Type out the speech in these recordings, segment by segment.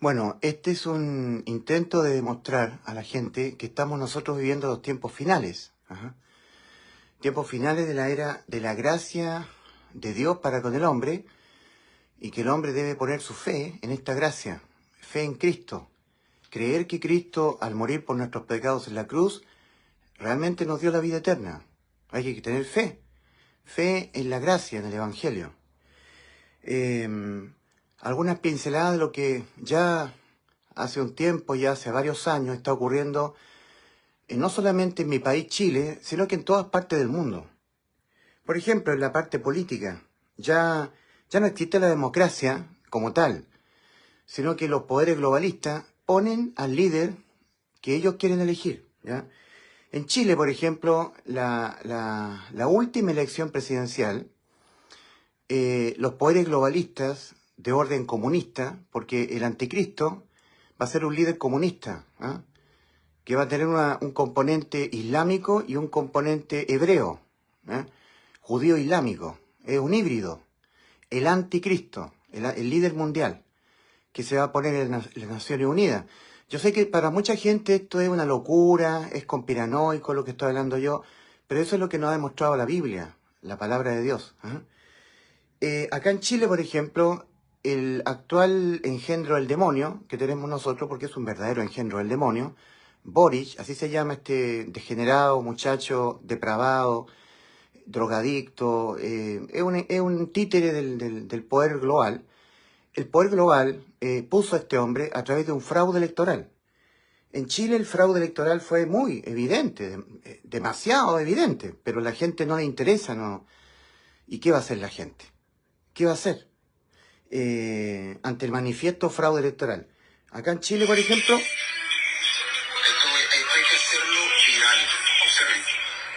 Bueno, este es un intento de demostrar a la gente que estamos nosotros viviendo los tiempos finales. Tiempos finales de la era de la gracia de Dios para con el hombre, y que el hombre debe poner su fe en esta gracia, fe en Cristo. Creer que Cristo, al morir por nuestros pecados en la cruz, realmente nos dio la vida eterna. Hay que tener fe. Fe en la gracia, en el Evangelio. Algunas pinceladas de lo que ya hace un tiempo, ya hace varios años, está ocurriendo no solamente en mi país, Chile, sino que en todas partes del mundo. Por ejemplo, en la parte política, ya no existe la democracia como tal, sino que los poderes globalistas ponen al líder que ellos quieren elegir, ¿ya? En Chile, por ejemplo, la última elección presidencial, los poderes globalistas de orden comunista, porque el anticristo va a ser un líder comunista, que va a tener un componente islámico y un componente hebreo, judío islámico, es un híbrido, el anticristo, el líder mundial, que se va a poner en las Naciones Unidas. Yo sé que para mucha gente esto es una locura, es conspiranoico lo que estoy hablando yo, pero eso es lo que nos ha demostrado la Biblia, la palabra de Dios. Acá en Chile, por ejemplo, el actual engendro del demonio que tenemos nosotros, porque es un verdadero engendro del demonio, Boric, así se llama este degenerado, muchacho depravado, drogadicto, es un títere del poder global. El poder global puso a este hombre a través de un fraude electoral. En Chile el fraude electoral fue muy evidente, demasiado evidente, pero a la gente no le interesa, ¿no? ¿Y qué va a hacer la gente? ¿Qué va a hacer ante el manifiesto fraude electoral? Acá en Chile, por ejemplo... Esto hay que hacerlo viral. Observen.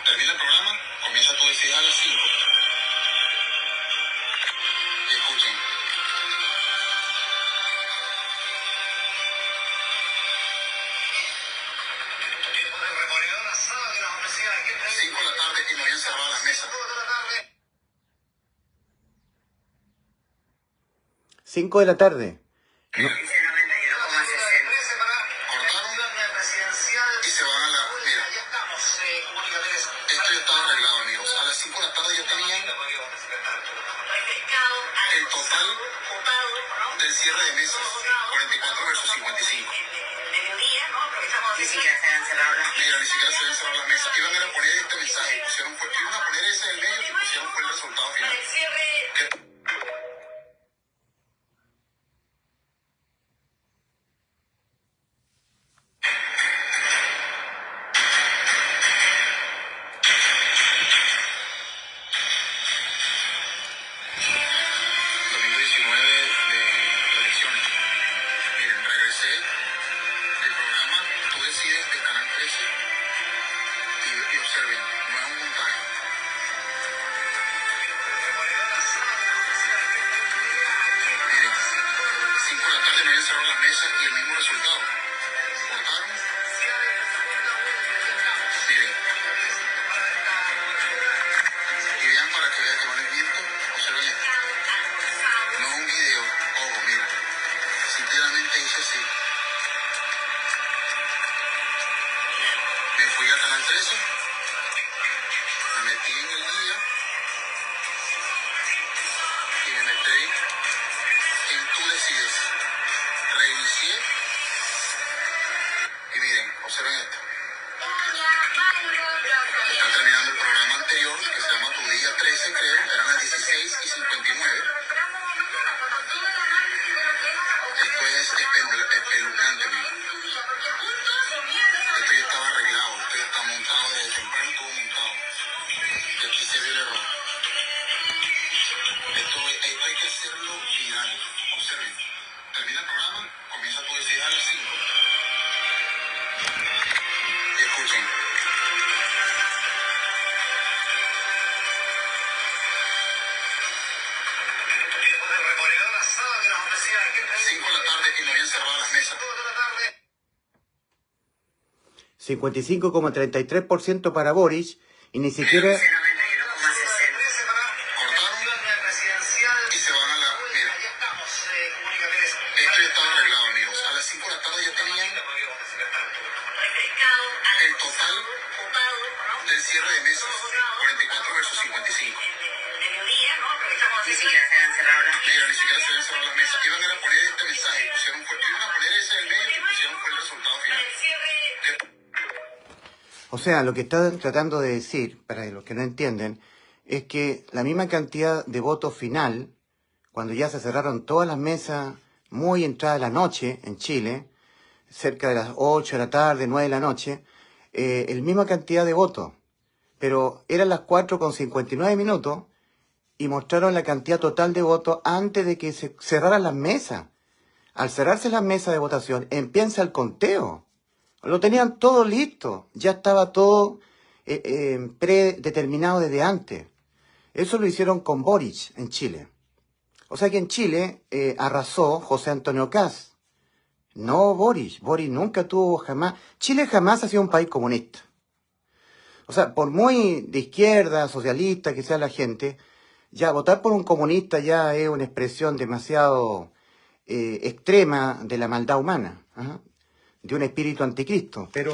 Termina el programa, comienza tu decisión a las 5. Y escuchen. 5 de la tarde y no habían cerrado las mesas. 5 de la tarde. No. Cortaron y se van a la... Mira, esto ya estaba arreglado, amigos. A las 5 de la tarde ya tenían el total del cierre de mesas. 44 versus 55. Ni siquiera se habían cerrado las mesas. Mira, ni siquiera se habían cerrado las mesas. Iban a poner este mensaje. Iban a poner ese del medio y pusieron fue el resultado final. Domingo 19 de elecciones. Miren, regresé del programa Tú Decides de Canal 13 y observen, no es un montaje. Miren, 5 de la tarde no habían cerrado las mesas y el mismo resultado. Cortaron. Miren. Y vean para que vean que no les miento. Observen esto. No es un video. Ojo, mira. Sinceramente hice así. Me fui a Canal 13. Me metí en el día. Y me metí en Tú Decides. Reinicié. Y miren, observen esto. Está terminando el programa anterior, que se llama Tu Día 13, creo. Eran las 16:59. Esto es espeluznante, miren. Esto ya estaba arreglado, esto ya está montado desde temprano, todo montado. Y aquí se vio el error. Esto hay que hacerlo viral. Observen. Termina el programa, comienza Tú Decides a las 5. Y escuchen. 5 de la tarde y no habían cerrado las mesas. 55,33% para Boric, y ni siquiera... Cortaron y se van a la... Mira. Esto ya estaba arreglado, amigos. A la tarde ya tenían el total del cierre de mesas, 44 versus 55. Ni siquiera se habían cerrado las mesas. Ni siquiera se habían cerrado las mesas. Iban a poner este mensaje, iban a poner ese en el medio y pusieron fue el resultado final. O sea, lo que están tratando de decir, para los que no entienden, es que la misma cantidad de votos final, cuando ya se cerraron todas las mesas muy entrada la noche en Chile, cerca de las 8 de la tarde, 9 de la noche, el misma cantidad de votos, pero eran las 4:59 y mostraron la cantidad total de votos antes de que se cerraran las mesas. Al cerrarse las mesas de votación, empieza el conteo. Lo tenían todo listo, ya estaba todo predeterminado desde antes. Eso lo hicieron con Boric en Chile. O sea que en Chile arrasó José Antonio Kast. No Boric. Boric nunca tuvo jamás... Chile jamás ha sido un país comunista. O sea, por muy de izquierda, socialista que sea la gente, ya votar por un comunista ya es una expresión demasiado extrema de la maldad humana. ¿Ah? De un espíritu anticristo, pero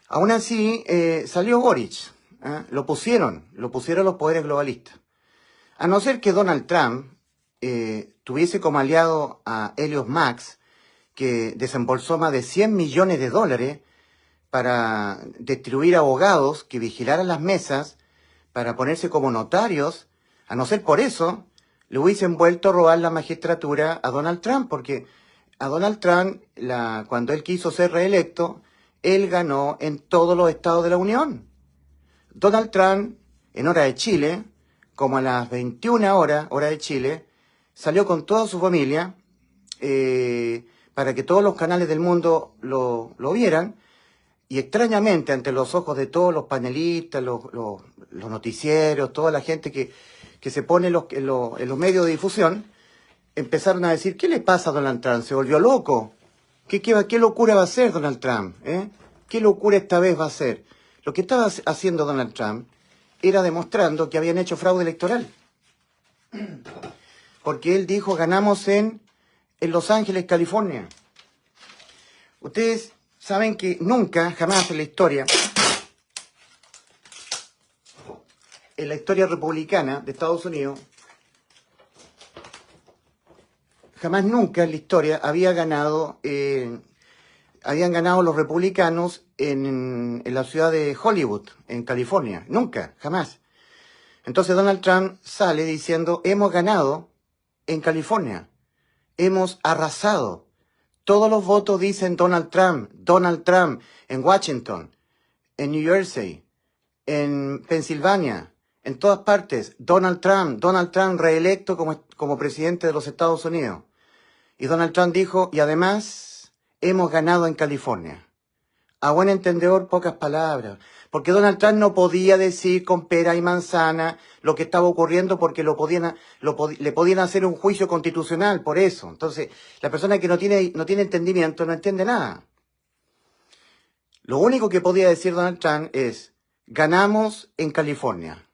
aún así salió Boric, ¿eh? Lo pusieron los poderes globalistas. A no ser que Donald Trump tuviese como aliado a Elon Musk, que desembolsó más de $100 millones para distribuir abogados que vigilaran las mesas, para ponerse como notarios. A no ser por eso, le hubiesen vuelto a robar la magistratura a Donald Trump, porque a Donald Trump, cuando él quiso ser reelecto, él ganó en todos los estados de la Unión. Donald Trump, en hora de Chile, como a las 21 horas, hora de Chile, salió con toda su familia para que todos los canales del mundo lo vieran, y extrañamente, ante los ojos de todos los panelistas, los noticieros, toda la gente que se pone en los medios de difusión, empezaron a decir, ¿qué le pasa a Donald Trump? ¿Se volvió loco? ¿Qué locura va a hacer Donald Trump? ¿Qué locura esta vez va a hacer? Lo que estaba haciendo Donald Trump era demostrando que habían hecho fraude electoral. Porque él dijo, ganamos en Los Ángeles, California. Ustedes saben que nunca, jamás en la historia republicana de Estados Unidos, jamás nunca en la historia habían ganado los republicanos en la ciudad de Hollywood, en California. Nunca, jamás. Entonces Donald Trump sale diciendo, hemos ganado en California, hemos arrasado. Todos los votos dicen Donald Trump, en Washington, en New Jersey, en Pensilvania, en todas partes. Donald Trump reelecto como presidente de los Estados Unidos. Y Donald Trump dijo, y además hemos ganado en California. A buen entendedor, pocas palabras. Porque Donald Trump no podía decir con pera y manzana lo que estaba ocurriendo porque le podían hacer un juicio constitucional por eso. Entonces, la persona que no tiene entendimiento no entiende nada. Lo único que podía decir Donald Trump es, ganamos en California.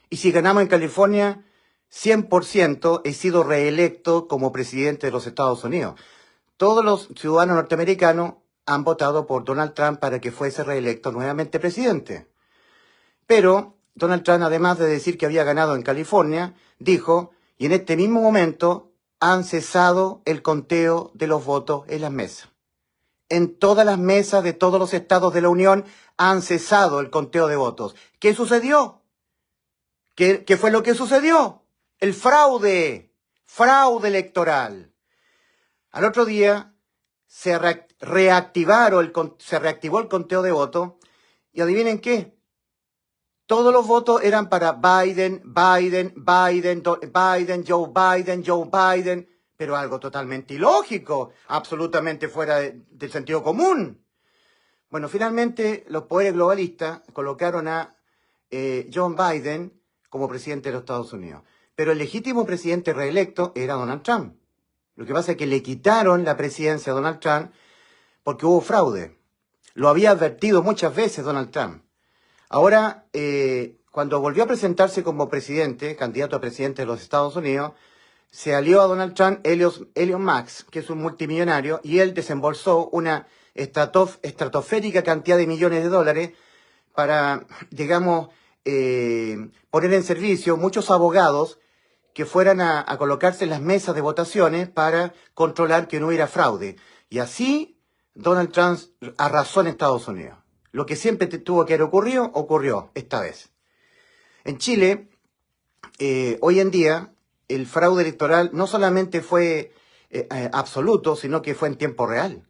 Y si ganamos en California, 100% he sido reelecto como presidente de los Estados Unidos. Todos los ciudadanos norteamericanos han votado por Donald Trump para que fuese reelecto nuevamente presidente. Pero Donald Trump, además de decir que había ganado en California, dijo, y en este mismo momento han cesado el conteo de los votos en las mesas. En todas las mesas de todos los estados de la Unión han cesado el conteo de votos. ¿Qué sucedió? ¿Qué fue lo que sucedió? El fraude electoral. Al otro día se reactivó el conteo de votos y adivinen qué. Todos los votos eran para Biden, Joe Biden, pero algo totalmente ilógico, absolutamente fuera del sentido común. Bueno, finalmente los poderes globalistas colocaron a Joe Biden como presidente de los Estados Unidos. Pero el legítimo presidente reelecto era Donald Trump. Lo que pasa es que le quitaron la presidencia a Donald Trump porque hubo fraude. Lo había advertido muchas veces Donald Trump. Ahora, cuando volvió a presentarse como presidente, candidato a presidente de los Estados Unidos, se alió a Donald Trump Elon Musk, que es un multimillonario, y él desembolsó una estratosférica cantidad de millones de dólares para, digamos, poner en servicio muchos abogados que fueran a colocarse en las mesas de votaciones para controlar que no hubiera fraude. Y así Donald Trump arrasó en Estados Unidos. Lo que siempre tuvo que haber ocurrido, ocurrió esta vez. En Chile, hoy en día, el fraude electoral no solamente fue absoluto, sino que fue en tiempo real.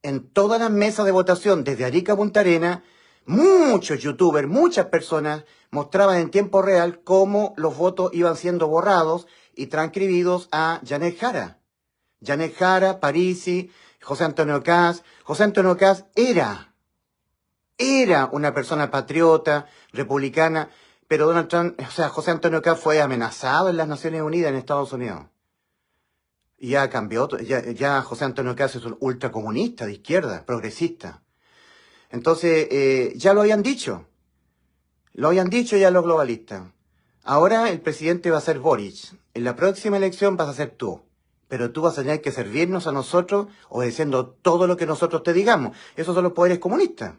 En todas las mesas de votación, desde Arica a Punta Arenas, muchos youtubers, muchas personas mostraban en tiempo real cómo los votos iban siendo borrados y transcribidos a Janet Jara. Janet Jara, Parisi, José Antonio Kast. José Antonio Kast era una persona patriota, republicana, pero Donald Trump, o sea, José Antonio Kast fue amenazado en las Naciones Unidas en Estados Unidos. Y ya cambió, ya José Antonio Kast es un ultracomunista de izquierda, progresista. Entonces, ya lo habían dicho ya los globalistas. Ahora el presidente va a ser Boric. En la próxima elección vas a ser tú. Pero tú vas a tener que servirnos a nosotros obedeciendo todo lo que nosotros te digamos. Esos son los poderes comunistas.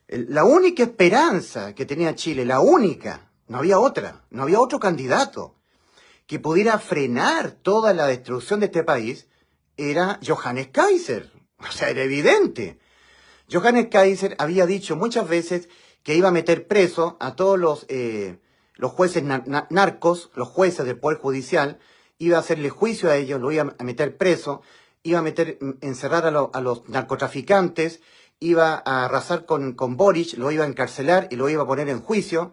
La única esperanza que tenía Chile, la única, no había otra, no había otro candidato que pudiera frenar toda la destrucción de este país, era Johannes Kaiser. O sea, era evidente. Johannes Kaiser había dicho muchas veces que iba a meter preso a todos los jueces narcos, los jueces del Poder Judicial, iba a hacerle juicio a ellos, lo iba a meter preso, iba a encerrar a los narcotraficantes, iba a arrasar con Boric, lo iba a encarcelar y lo iba a poner en juicio,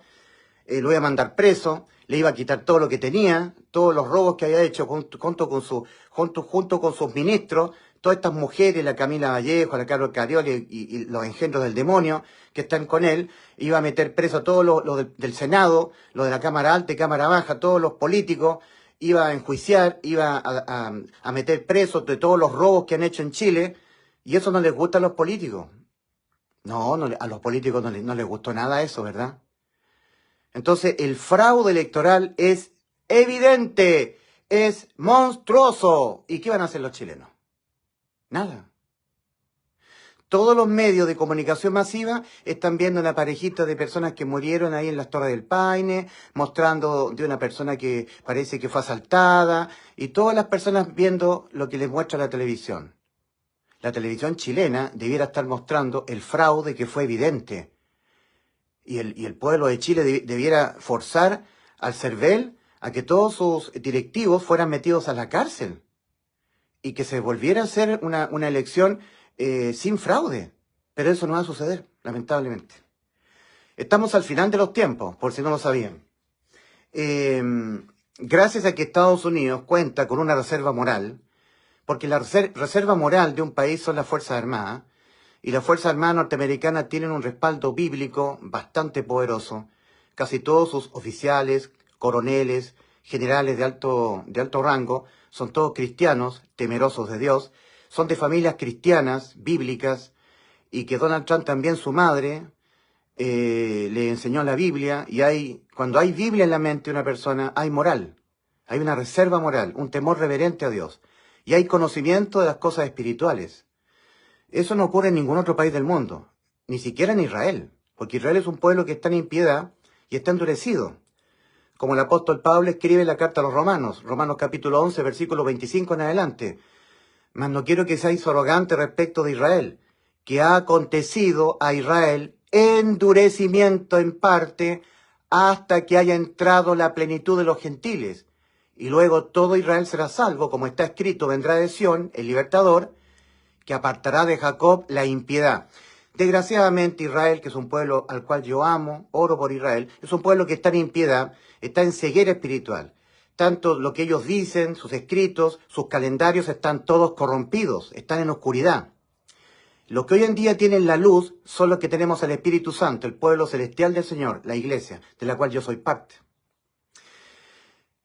lo iba a mandar preso, le iba a quitar todo lo que tenía, todos los robos que había hecho junto con sus ministros, todas estas mujeres, la Camila Vallejo, la Carol Carioli y los engendros del demonio que están con él, iba a meter preso a todos los del Senado, los de la Cámara Alta y Cámara Baja, todos los políticos, iba a enjuiciar, iba a meter presos de todos los robos que han hecho en Chile, y eso no les gusta a los políticos. No, a los políticos no les gustó nada eso, ¿verdad? Entonces, el fraude electoral es evidente, es monstruoso. ¿Y qué van a hacer los chilenos? Nada. Todos los medios de comunicación masiva están viendo una parejita de personas que murieron ahí en las Torres del Paine, mostrando de una persona que parece que fue asaltada, y todas las personas viendo lo que les muestra la televisión. La televisión chilena debiera estar mostrando el fraude que fue evidente. Y el pueblo de Chile debiera forzar al CERVEL a que todos sus directivos fueran metidos a la cárcel y que se volviera a hacer una elección sin fraude. Pero eso no va a suceder, lamentablemente. Estamos al final de los tiempos, por si no lo sabían. Gracias a que Estados Unidos cuenta con una reserva moral, porque la reserva moral de un país son las Fuerzas Armadas, y las Fuerzas Armadas norteamericanas tienen un respaldo bíblico bastante poderoso. Casi todos sus oficiales, coroneles, generales de alto rango, son todos cristianos, temerosos de Dios, son de familias cristianas, bíblicas, y que Donald Trump también, su madre, le enseñó la Biblia, y cuando hay Biblia en la mente de una persona, hay moral, hay una reserva moral, un temor reverente a Dios, y hay conocimiento de las cosas espirituales. Eso no ocurre en ningún otro país del mundo, ni siquiera en Israel, porque Israel es un pueblo que está en impiedad y está endurecido. Como el apóstol Pablo escribe en la carta a los Romanos, Romanos capítulo 11, versículo 25 en adelante. Mas no quiero que seáis arrogantes respecto de Israel, que ha acontecido a Israel endurecimiento en parte hasta que haya entrado la plenitud de los gentiles. Y luego todo Israel será salvo, como está escrito, vendrá de Sión, el libertador, que apartará de Jacob la impiedad. Desgraciadamente Israel, que es un pueblo al cual yo amo, oro por Israel, es un pueblo que está en impiedad, está en ceguera espiritual. Tanto lo que ellos dicen, sus escritos, sus calendarios están todos corrompidos, están en oscuridad. Lo que hoy en día tienen la luz son los que tenemos al Espíritu Santo, el pueblo celestial del Señor, la iglesia, de la cual yo soy parte.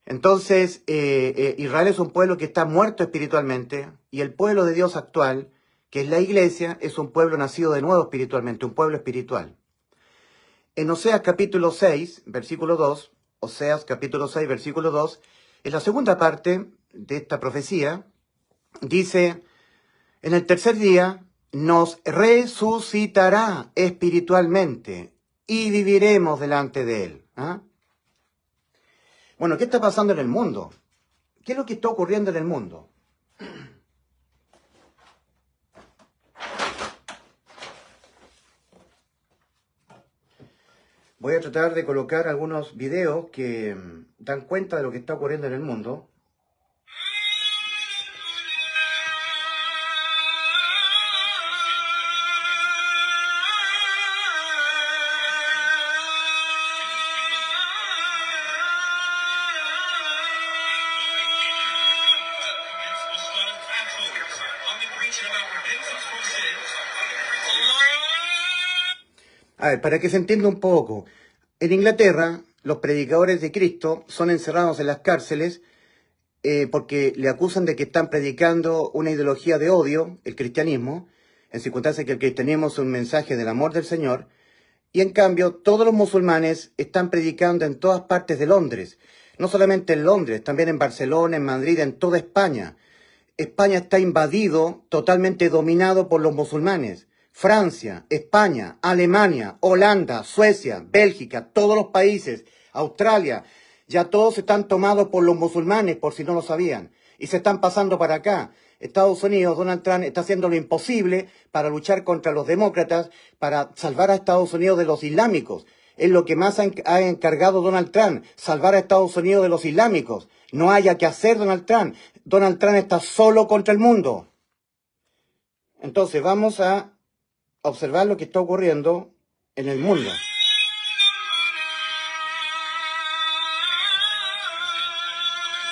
Entonces, Israel es un pueblo que está muerto espiritualmente, y el pueblo de Dios actual, que es la iglesia, es un pueblo nacido de nuevo espiritualmente, un pueblo espiritual. En Oseas capítulo 6, versículo 2, Oseas capítulo 6, versículo 2, En la segunda parte de esta profecía dice, en el tercer día nos resucitará espiritualmente y viviremos delante de Él. ¿Ah? Bueno, ¿qué está pasando en el mundo? ¿Qué es lo que está ocurriendo en el mundo? Voy a tratar de colocar algunos videos que dan cuenta de lo que está ocurriendo en el mundo. A ver, para que se entienda un poco, en Inglaterra los predicadores de Cristo son encerrados en las cárceles porque le acusan de que están predicando una ideología de odio, el cristianismo, en circunstancias que el cristianismo es un mensaje del amor del Señor, y en cambio todos los musulmanes están predicando en todas partes de Londres, no solamente en Londres, también en Barcelona, en Madrid, en toda España. España está invadido, totalmente dominado por los musulmanes. Francia, España, Alemania, Holanda, Suecia, Bélgica, todos los países, Australia, ya todos están tomados por los musulmanes, por si no lo sabían, y se están pasando para acá. Estados Unidos, Donald Trump está haciendo lo imposible para luchar contra los demócratas, para salvar a Estados Unidos de los islámicos. Es lo que más ha encargado Donald Trump, salvar a Estados Unidos de los islámicos. No haya que hacer Donald Trump. Donald Trump está solo contra el mundo. Entonces vamos a observar lo que está ocurriendo en el mundo.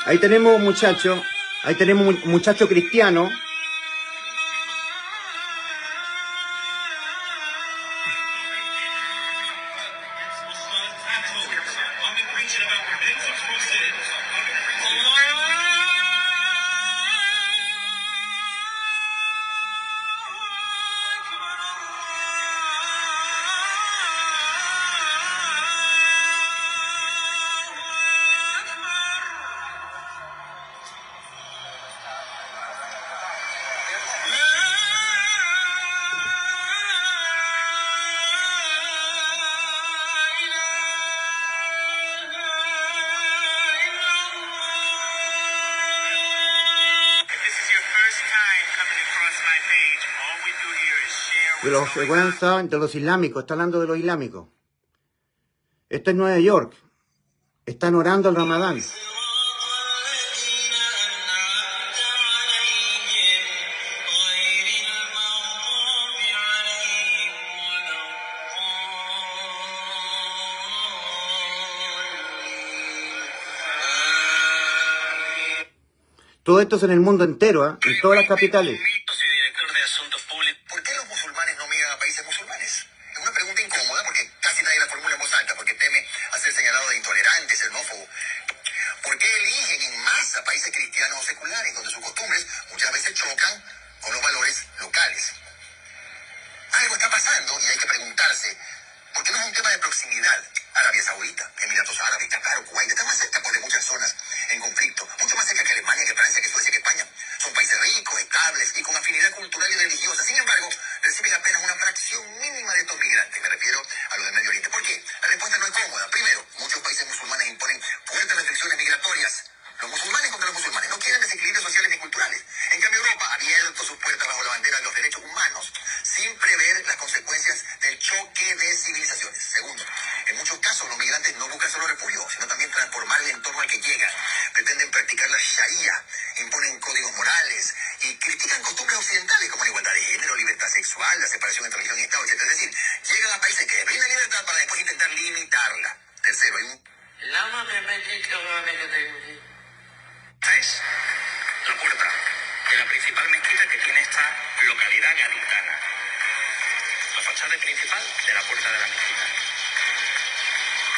Ahí tenemos un muchacho cristiano. De los de los islámicos, está hablando de los islámicos. Esto es Nueva York. Están orando el Ramadán. Todo esto es en el mundo entero, ¿eh? En todas las capitales. Algo está pasando y hay que preguntarse, porque no es un tema de proximidad. Arabia Saudita, Emiratos Árabes, Qatar, Kuwait, están más cerca de muchas zonas en conflicto, mucho más cerca que Alemania, que Francia, que Suecia, que España. Son países ricos, estables y con afinidad cultural y religiosa. Sin embargo, reciben apenas una fracción mínima de estos migrantes. Me refiero a los del Medio Oriente. ¿Por qué? La respuesta no es cómoda. Primero, muchos países musulmanes imponen fuertes restricciones migratorias. Los musulmanes contra los musulmanes no quieren desequilibrios sociales ni culturales. En cambio, Europa ha abierto sus puertas bajo la bandera de los derechos humanos sin prever las consecuencias del choque de civilizaciones. Segundo, en muchos casos los migrantes no buscan solo refugio, sino también transformar el entorno al que llegan. Pretenden practicar la sharia, imponen códigos morales y critican costumbres occidentales como la igualdad de género, libertad sexual, la separación entre religión y Estado, etc. Es decir, llegan a países que brindan libertad para después intentar limitarla. Tercero, hay un... Tres, la puerta de la principal mezquita que tiene esta localidad gaditana. La fachada principal de la puerta de la mezquita.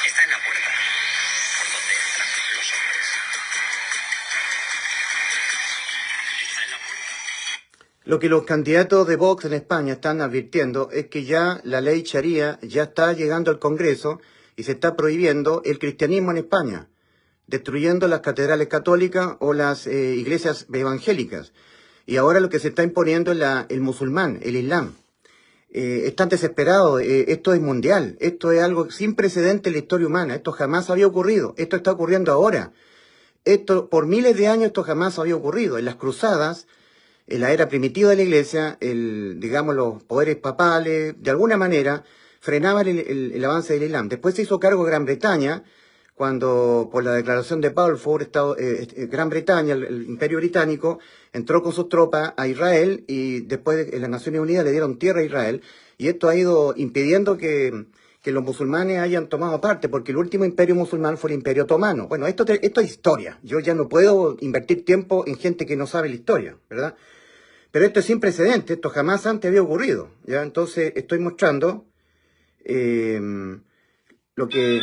Esta es la puerta por donde entran los hombres. Esta es la puerta. Lo que los candidatos de Vox en España están advirtiendo es que ya la ley Sharia ya está llegando al Congreso y se está prohibiendo el cristianismo en España. destruyendo las catedrales católicas o las iglesias evangélicas. Y ahora lo que se está imponiendo es el musulmán, el islam. Están desesperados, esto es mundial, esto es algo sin precedente en la historia humana, esto jamás había ocurrido, esto está ocurriendo ahora. Esto, por miles de años, esto jamás había ocurrido. En las cruzadas, en la era primitiva de la iglesia, digamos, los poderes papales, de alguna manera, frenaban el avance del Islam. Después se hizo cargo Gran Bretaña, cuando por la declaración de Balfour, Gran Bretaña, el Imperio Británico, entró con sus tropas a Israel y después en las Naciones Unidas le dieron tierra a Israel. Y esto ha ido impidiendo que los musulmanes hayan tomado parte, porque el último imperio musulmán fue el Imperio Otomano. Bueno, esto es historia. Yo ya no puedo invertir tiempo en gente que no sabe la historia, ¿verdad? Pero esto es sin precedente, esto jamás antes había ocurrido, ¿ya? Entonces estoy mostrando lo que...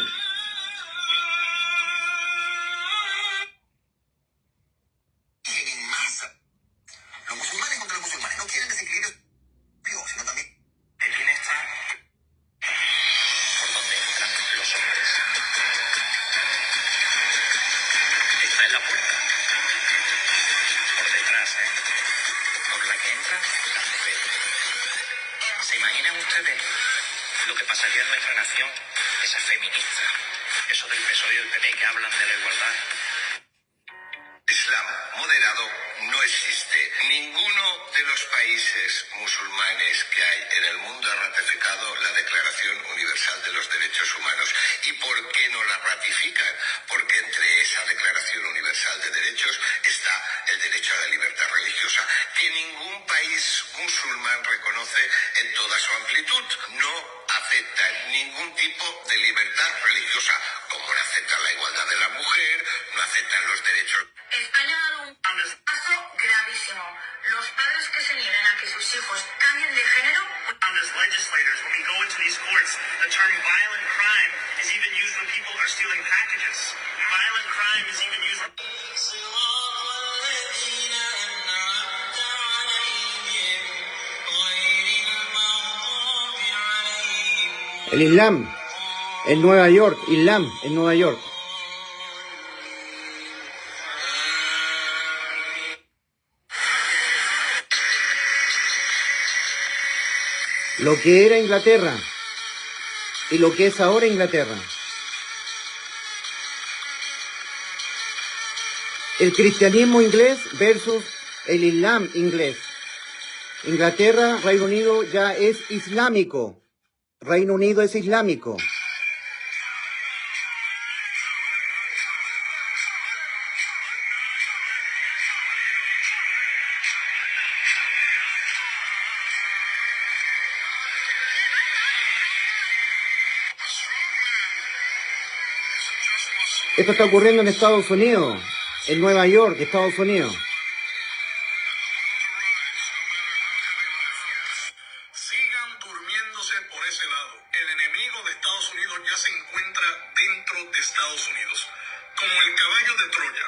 En masa. Los musulmanes contra los musulmanes no quieren desequilibrio, sino también el bienestar por donde entran los hombres. Está en la puerta, por detrás, por la que entran las mujeres. ¿Se imaginan ustedes lo que pasaría en nuestra nación, esas feministas, esos del PSOE y del PP que hablan de la igualdad? Islam moderado no existe. Ninguno de los países musulmanes que hay en el mundo ha ratificado la Declaración Universal de los Derechos Humanos. ¿Y por qué no la ratifican? Porque entre esa Declaración Universal de Derechos está el derecho a la libertad religiosa, que ningún país musulmán reconoce en toda su amplitud. No aceptan ningún tipo de libertad religiosa, como no aceptan la igualdad de la mujer, no aceptan los derechos. España ha dado un paso gravísimo. Los padres que se nieguen a que sus hijos cambien de género. As legislators, when we go into these courts, the term violent crime is even used when people are stealing packages. Violent crime is even used. El Islam en Nueva York, Islam en Nueva York. Lo que era Inglaterra y lo que es ahora Inglaterra. El cristianismo inglés versus el Islam inglés. Inglaterra, Reino Unido ya es islámico. Reino Unido es islámico. Esto está ocurriendo en Estados Unidos, en Nueva York, Estados Unidos. Sigan durmiéndose por ese lado. El enemigo de Estados Unidos ya se encuentra dentro de Estados Unidos, como el caballo de Troya.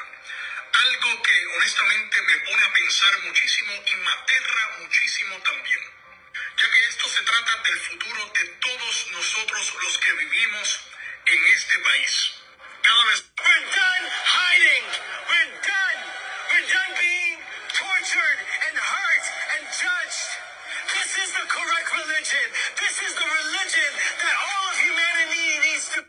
Algo que honestamente me pone a pensar muchísimo y me aterra muchísimo también, ya que esto se trata del futuro de todos nosotros los que vivimos en este país. Cada vez... We're done hiding. We're done. We're done being tortured and hurt and judged. This is the correct religion. This is the religion that all of humanity needs to...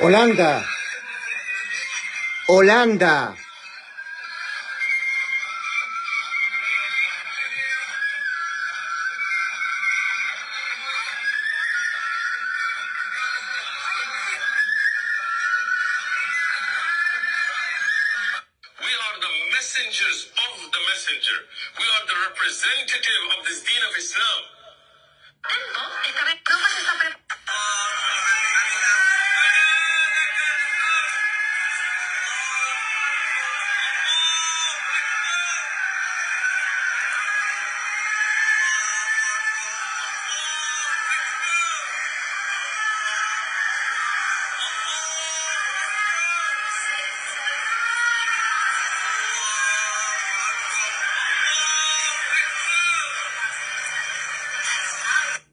Holanda. Holanda. messengers of the messenger. We are the representative of this deen of Islam.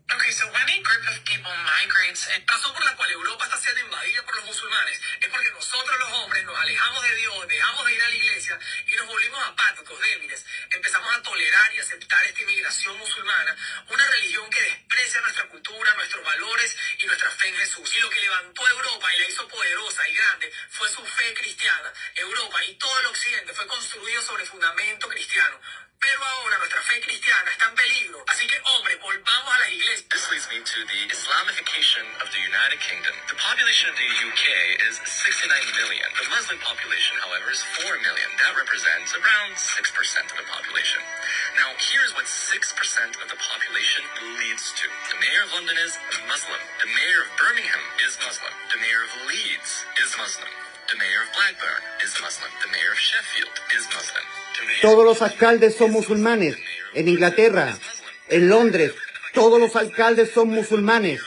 Okay, so when a group of people migrates, la razón por la cual Europa está siendo invadida por los musulmanes es porque nosotros los hombres nos alejamos de Dios, dejamos de ir a la iglesia y nos volvimos apáticos, débiles. Empezamos a tolerar y aceptar esta inmigración musulmana, una religión que desprecia nuestra cultura, nuestros valores y nuestra fe en Jesús. Y lo que levantó a Europa y la hizo poderosa y grande fue su fe cristiana. Europa y todo el occidente fue construido sobre fundamento cristiano. Pero ahora nuestra fe cristiana está en peligro. Así que, hombre, volvamos a las iglesias. This leads me to the Islamification of the United Kingdom. The population of the UK is 69 million. The Muslim population, however, is 4 million. That represents around 6% of the population. Now, here's what 6% of the population leads to. The mayor of London is Muslim. The mayor of Birmingham is Muslim. The mayor of Leeds is Muslim. The mayor of Blackburn is Muslim. The mayor of Sheffield is Muslim. Todos los alcaldes son musulmanes. En Inglaterra, en Londres, todos los alcaldes son musulmanes.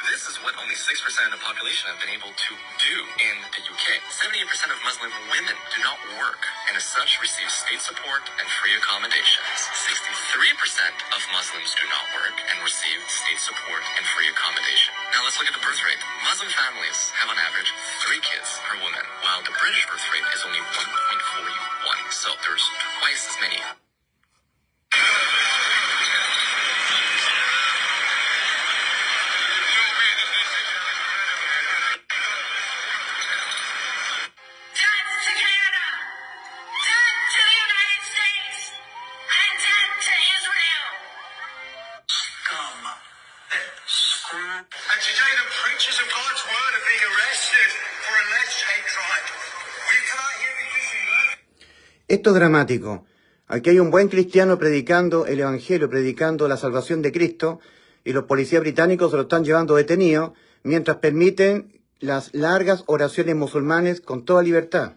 This is what only 6% of the population have been able to do in the UK. 78% of Muslim women do not work, and as such receive state support and free accommodations. 63% of Muslims do not work and receive state support and free accommodation. Now let's look at the birth rate. Muslim families have on average 3 kids per woman, while the British birth rate is only 1.41. So there's twice as many. And today the preachers of God's word are being arrested for alleged hate crime. We cannot hear because we love. Esto es dramático. Aquí hay un buen cristiano predicando el evangelio, predicando la salvación de Cristo, y los policías británicos se lo están llevando detenido mientras permiten las largas oraciones musulmanes con toda libertad.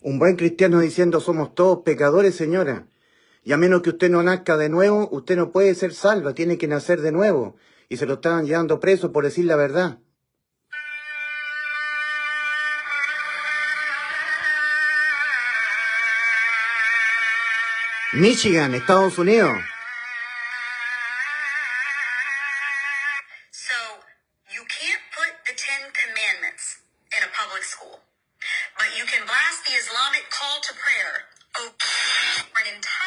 Un buen cristiano diciendo somos todos pecadores, señora. Y a menos que usted no nazca de nuevo, usted no puede ser salva, tiene que nacer de nuevo. Y se lo estaban llevando preso por decir la verdad. Michigan, Estados Unidos. So, you can't put the 10 commandments in a public school, but you can blast the Islamic call to prayer over an entire...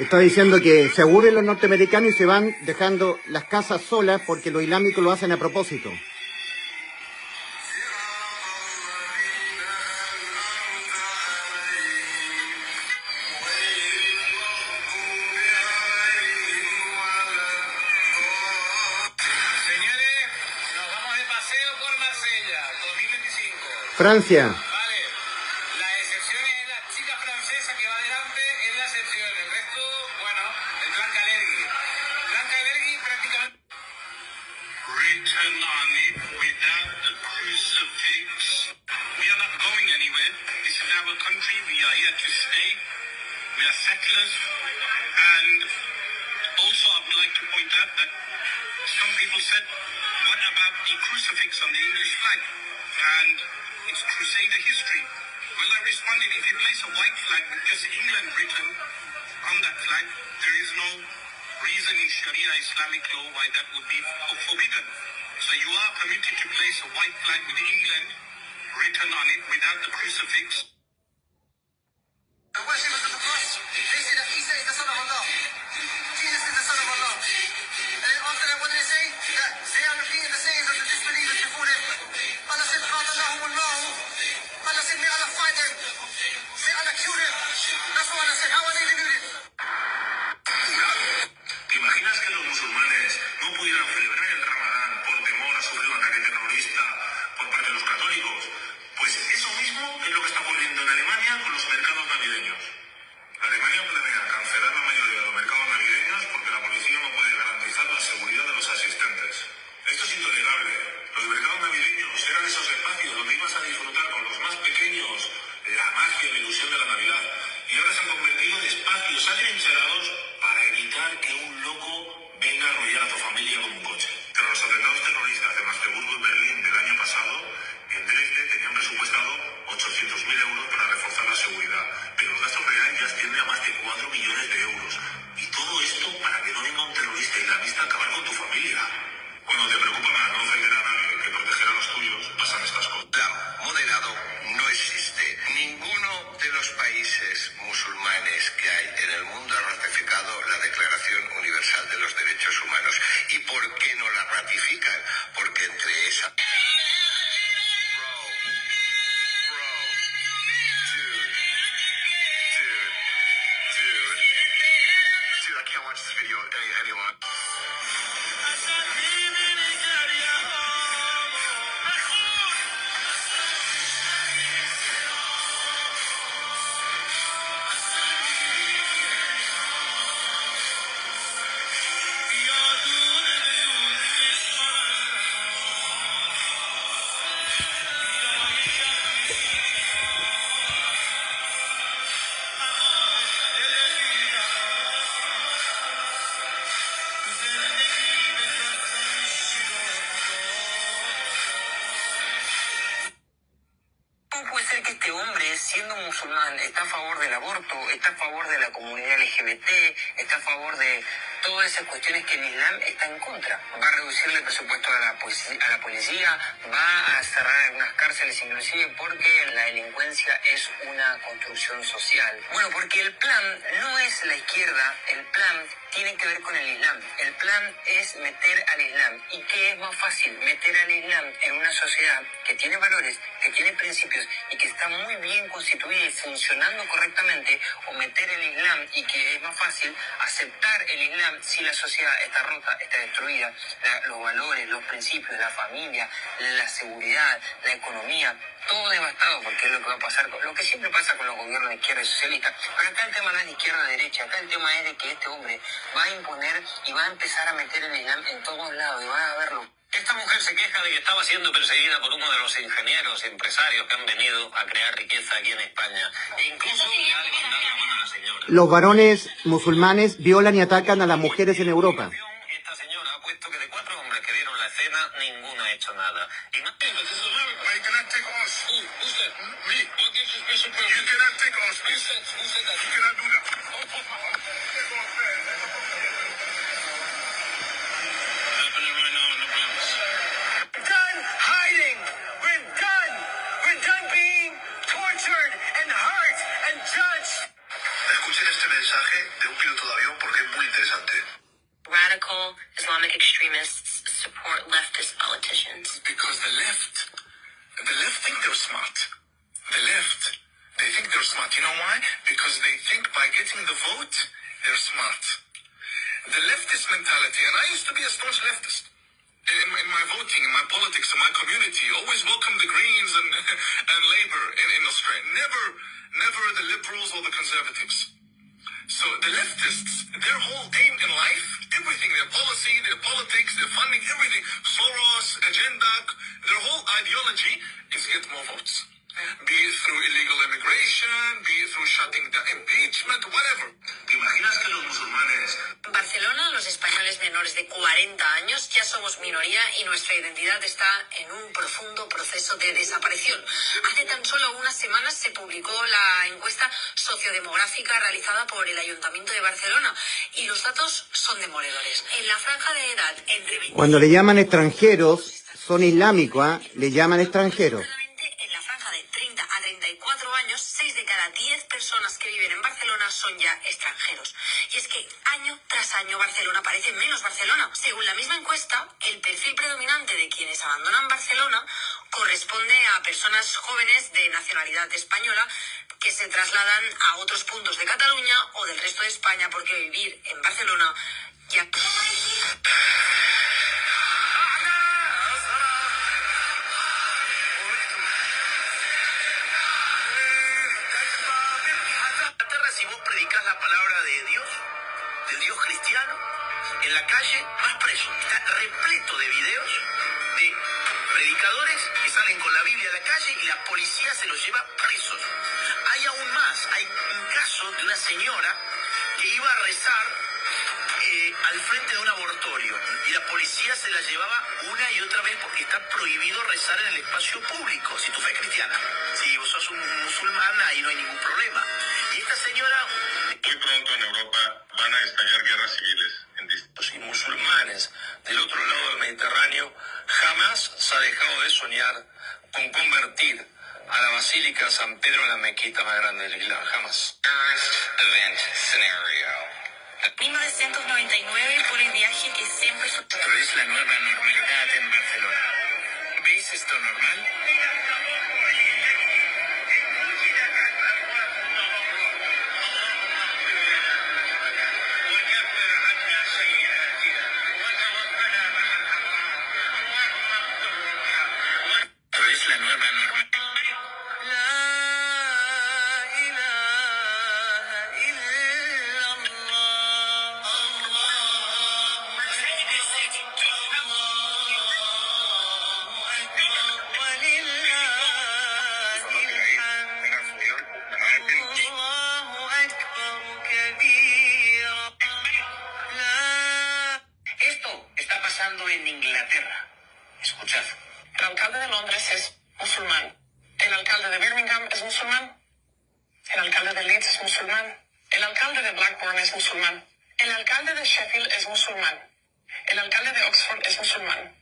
Está diciendo que se aburren los norteamericanos y se van dejando las casas solas porque los islámicos lo hacen a propósito. Francia. Vale, la excepción es la chica francesa que va adelante, es la excepción. El resto, bueno, el Blanca Lergui. Blanca Lergui prácticamente... Written on it without the crucifix. We are not going anywhere. This is our country. We are here to stay. We are settlers. And also I would like to point out that some people said, what about the crucifix on the English flag? And it's Crusader history. Well, I responded, if you place a white flag with just England written on that flag, there is no reason in Sharia Islamic law why that would be forbidden. So you are permitted to place a white flag with England written on it without the crucifix. The worship of the cross, they say that Isa is the son of Allah. Jesus is the son of Allah. And after that, what do they say? That they are repeating the sayings of the disbelievers before them. Allah said, Allah said, may Allah fight them. May Allah kill them. That's what Allah said. How are they deluded? ¿Te imaginas que los musulmanes no pudieran celebrar el Ramadán por temor a sufrir un ataque terrorista por parte de los católicos? Pues eso mismo es lo que está ocurriendo en Alemania con los mercados navideños. Alemania planea cancelar la mayoría de los mercados navideños porque la policía no puede garantizar la seguridad de los asistentes. Esto es intolerable. Los mercados navideños eran esos espacios donde ibas a disfrutar con los más pequeños la magia y la ilusión de la Navidad. Y ahora se han convertido en espacios atrincherados para evitar que un loco venga a arrollar a tu familia con un coche. Tras los atentados terroristas de Magdeburgo y Berlín del año pasado, en Dresde tenían presupuestado 800.000 euros para reforzar la seguridad, pero el gasto real ya asciende a más de 4 millones de euros. Y todo esto para que no venga un terrorista islamista a acabar con tu familia. Cuando te preocupa más no ofender a nadie que proteger a los tuyos, pasan estas cosas. Islam moderado no existe. Ninguno de los países musulmanes que hay en el mundo ha ratificado la Declaración Universal de los Derechos Humanos. ¿Y por qué no la ratifican? Porque entre esas... Dude, I can't watch this video any longer. ¿Cómo puede ser que este hombre, siendo musulmán, está a favor del aborto, está a favor de la comunidad LGBT, está a favor de todas esas cuestiones que el Islam está en contra? Va a reducirle el presupuesto a la policía, va a cerrar algunas cárceles inclusive porque la delincuencia es una construcción social. Bueno, porque el plan no es la izquierda, el plan tiene que ver con el Islam. El plan es meter al Islam. ¿Y qué es más fácil? Meter al Islam en una sociedad que tiene valores, que tiene principios y que está muy bien constituida y funcionando correctamente, o meter el Islam y que es más fácil aceptar el Islam si la sociedad está rota, está destruida, los valores, los principios, la familia, la seguridad, la economía, todo devastado, porque es lo que va a pasar, lo que siempre pasa con los gobiernos de izquierda y socialista. Pero acá el tema no es de izquierda o de derecha, acá el tema es de que este hombre va a imponer y va a empezar a meter el Islam en todos lados y van a verlo. Esta mujer se queja de que estaba siendo perseguida por uno de los ingenieros, empresarios que han venido a crear riqueza aquí en España. E incluso le ha levantado la mano a la señora. Los varones musulmanes violan y atacan a las mujeres en Europa. Esta señora ha puesto que de 4 hombres que dieron la escena, ninguno ha hecho nada. Y no... Escuchen este mensaje de un piloto de Islamic extremists support leftist politicians? Because the left think they're smart. The left, they think they're smart. You know why? Because they think by getting the vote, they're smart. The leftist mentality, and I used to be a staunch leftist. In my voting, in my politics, in my community, always welcome the Greens and and Labour in Australia. Never the Liberals or the Conservatives. So the leftists, their whole aim in life, everything, their policy, their politics, their funding, everything, Soros, agenda, their whole ideology is get more votes. Be it through illegal immigration, be it through shutting down impeachment, whatever. ¿Te imaginas que los musulmanes? En Barcelona, los españoles menores de 40 años ya somos minoría y nuestra identidad está en un profundo proceso de desaparición. Hace tan solo unas semanas se publicó la encuesta sociodemográfica realizada por el Ayuntamiento de Barcelona y los datos son demoledores. En la franja de edad entre 20... Cuando le llaman extranjeros, son islámicos, ¿eh? Le llaman extranjeros. En la franja de 30 a 34 años, 6 de cada 10 personas que viven en Barcelona son ya extranjeros. Y es que año tras año Barcelona parece menos Barcelona. Según la misma encuesta, el perfil predominante de quienes abandonan Barcelona corresponde a personas jóvenes de nacionalidad española que se trasladan a otros puntos de Cataluña o del resto de España porque vivir en Barcelona ya... Si vos predicás la palabra de Dios, del Dios cristiano, en la calle vas preso. Está repleto de videos de predicadores que salen con la Biblia a la calle y la policía se los lleva presos. Hay aún más, hay un caso de una señora que iba a rezar al frente de un abortorio y la policía se la llevaba una y otra vez porque está prohibido rezar en el espacio público, si tu fe es cristiana. Si vos sos un musulmán, ahí no hay ningún problema. Y esta señora... Muy pronto en Europa van a estallar guerras civiles en distintos. Y musulmanes del otro lado del Mediterráneo jamás se ha dejado de soñar con convertir a la Basílica de San Pedro en la mezquita más grande del Islam. Jamás. Event scenario. 1999 por el viaje que siempre... Esto es la nueva normalidad en Barcelona. ¿Veis esto normal? Esto es la nueva normalidad. Esto está pasando en Inglaterra. Escuchad. El alcalde de Londres es musulmán. El alcalde de Birmingham es musulmán. El alcalde de Leeds es musulmán. El alcalde de Blackburn es musulmán. El alcalde de Sheffield es musulmán. El alcalde de Oxford es musulmán.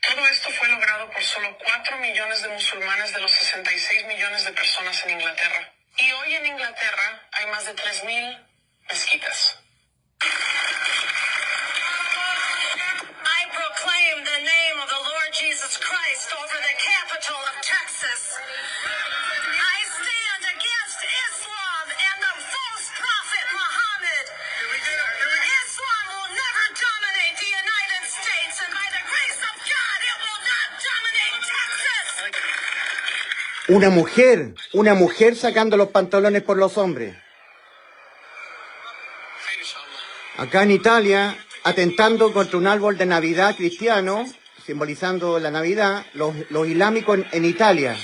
Todo esto fue logrado por solo 4 millones de musulmanes de los 66 millones de personas en Inglaterra. Y hoy en Inglaterra hay más de 3.000 mezquitas. I proclaim the name of the Lord Jesus Christ over the capital of Texas. I stand against Islam and the false prophet Muhammad. Islam will never dominate the United States, and by the grace of God, it will not dominate Texas. Una mujer sacando los pantalones por los hombres. Acá en Italia, atentando contra un árbol de Navidad cristiano, simbolizando la Navidad, los islámicos en Italia.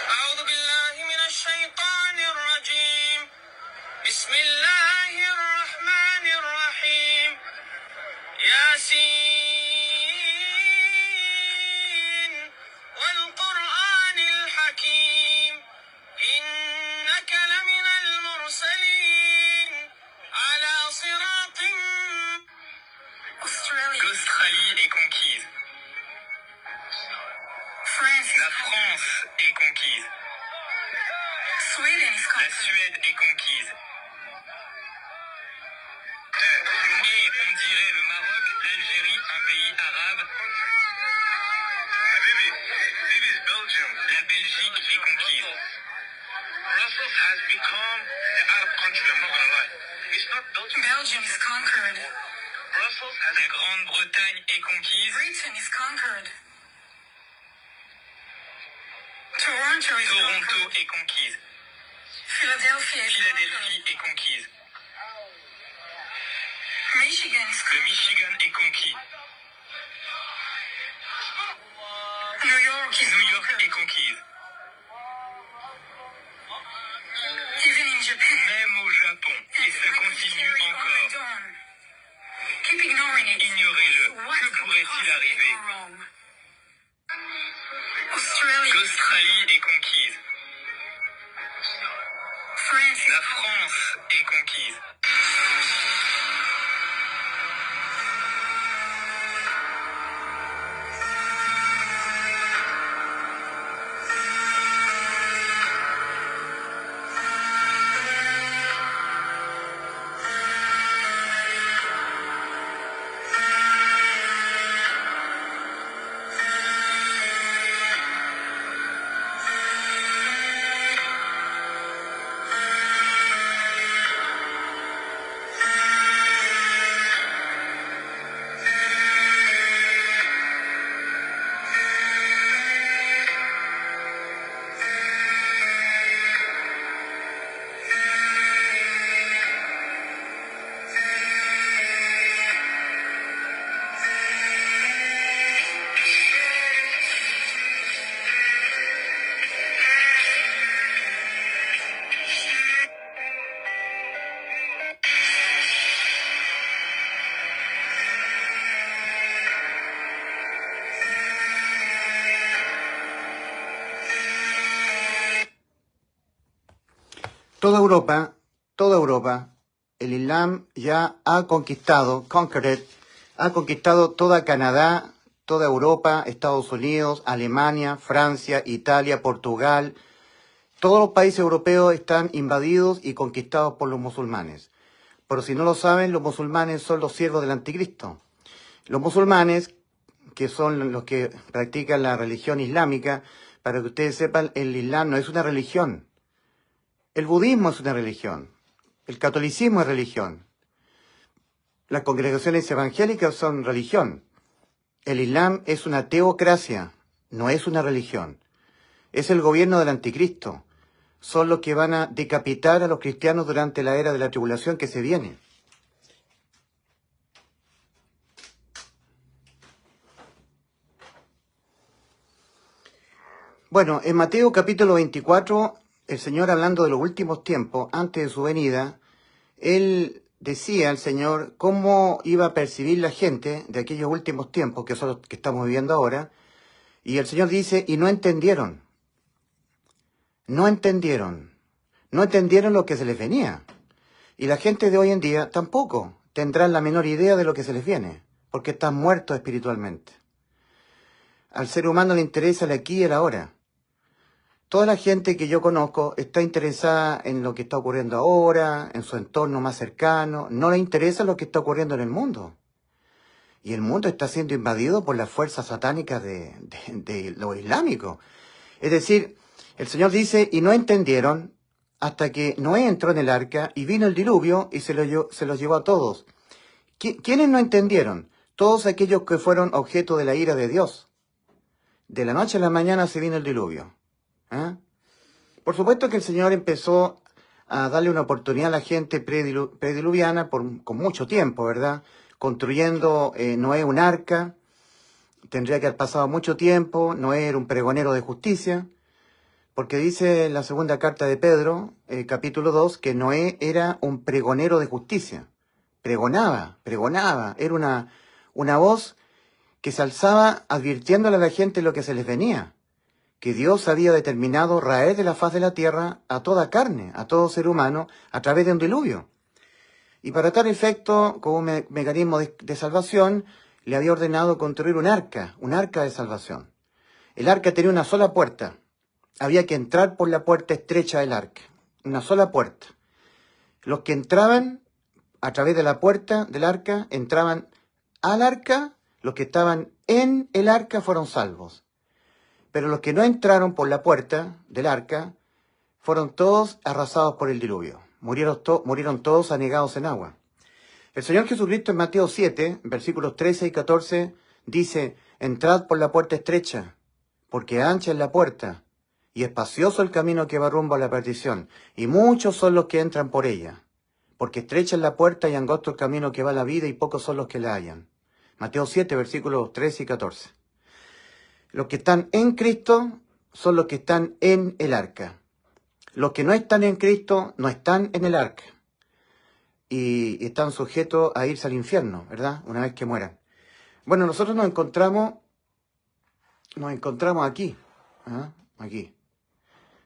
أعوذ بالله من الشيطان الرجيم. بسم الله الرحمن الرحيم. ياسين والقرآن الحكيم إنك لمن المرسلين على صراط France est conquise. Sweden is La conquered. Suède est conquise. Et on dirait le Maroc, l'Algérie, un pays arabe. This is Belgium. La Belgique est conquise. Brussels has become the Arab country, I'm not gonna lie. It's not Belgium. Belgium is conquered. Brussels has... La Grande-Bretagne est conquise. Britain is conquered. Toronto is Toronto conquered. est conquise. Philadelphia is Philadelphie est conquise. conquered. Michigan is Le conquered. Michigan est conquis. New York is New York conquered. est conquise. Even in Japan. Même au Japon. Et ça continue encore. Keep ignoring it. Ignorez-le. What Que could pourrait-il possibly arriver? go wrong? Australia. L'Australie est conquise. France is La conquered. France est conquise. Toda Europa, el Islam ya ha conquistado toda Canadá, toda Europa, Estados Unidos, Alemania, Francia, Italia, Portugal. Todos los países europeos están invadidos y conquistados por los musulmanes. Pero si no lo saben, los musulmanes son los siervos del anticristo. Los musulmanes, que son los que practican la religión islámica, para que ustedes sepan, el Islam no es una religión. El budismo es una religión. El catolicismo es religión. Las congregaciones evangélicas son religión. El Islam es una teocracia, no es una religión. Es el gobierno del anticristo. Son los que van a decapitar a los cristianos durante la era de la tribulación que se viene. Bueno, en Mateo capítulo 24, el Señor, hablando de los últimos tiempos, antes de su venida, Él decía, el Señor, cómo iba a percibir la gente de aquellos últimos tiempos, que son los que estamos viviendo ahora. Y el Señor dice, y no entendieron lo que se les venía. Y la gente de hoy en día tampoco tendrán la menor idea de lo que se les viene, porque están muertos espiritualmente. Al ser humano le interesa el aquí y el ahora. Toda la gente que yo conozco está interesada en lo que está ocurriendo ahora, en su entorno más cercano. No le interesa lo que está ocurriendo en el mundo. Y el mundo está siendo invadido por las fuerzas satánicas de lo islámico. Es decir, el Señor dice, y no entendieron hasta que Noé entró en el arca y vino el diluvio y se los llevó a todos. ¿Quiénes no entendieron? Todos aquellos que fueron objeto de la ira de Dios. De la noche a la mañana se vino el diluvio. Por supuesto que el Señor empezó a darle una oportunidad a la gente prediluviana con mucho tiempo, ¿verdad? Construyendo Noé un arca. Tendría que haber pasado mucho tiempo. Noé era un pregonero de justicia. Porque dice en la segunda carta de Pedro, capítulo 2, que Noé era un pregonero de justicia. Pregonaba. Era una voz que se alzaba advirtiéndole a la gente lo que se les venía. Que Dios había determinado raer de la faz de la tierra a toda carne, a todo ser humano, a través de un diluvio. Y para tal efecto, como mecanismo de salvación, le había ordenado construir un arca de salvación. El arca tenía una sola puerta. Había que entrar por la puerta estrecha del arca. Una sola puerta. Los que entraban a través de la puerta del arca, entraban al arca. Los que estaban en el arca fueron salvos. Pero los que no entraron por la puerta del arca fueron todos arrasados por el diluvio. Murieron todos anegados en agua. El Señor Jesucristo en Mateo 7, versículos 13 y 14, dice: entrad por la puerta estrecha, porque ancha es la puerta, y espacioso el camino que va rumbo a la perdición, y muchos son los que entran por ella. Porque estrecha es la puerta y angosto el camino que va a la vida, y pocos son los que la hallan. Mateo 7, versículos 13 y 14. Los que están en Cristo son los que están en el arca. Los que no están en Cristo no están en el arca. Y están sujetos a irse al infierno, ¿verdad? Una vez que mueran. Bueno, nosotros nos encontramos aquí. ¿Ah? Aquí.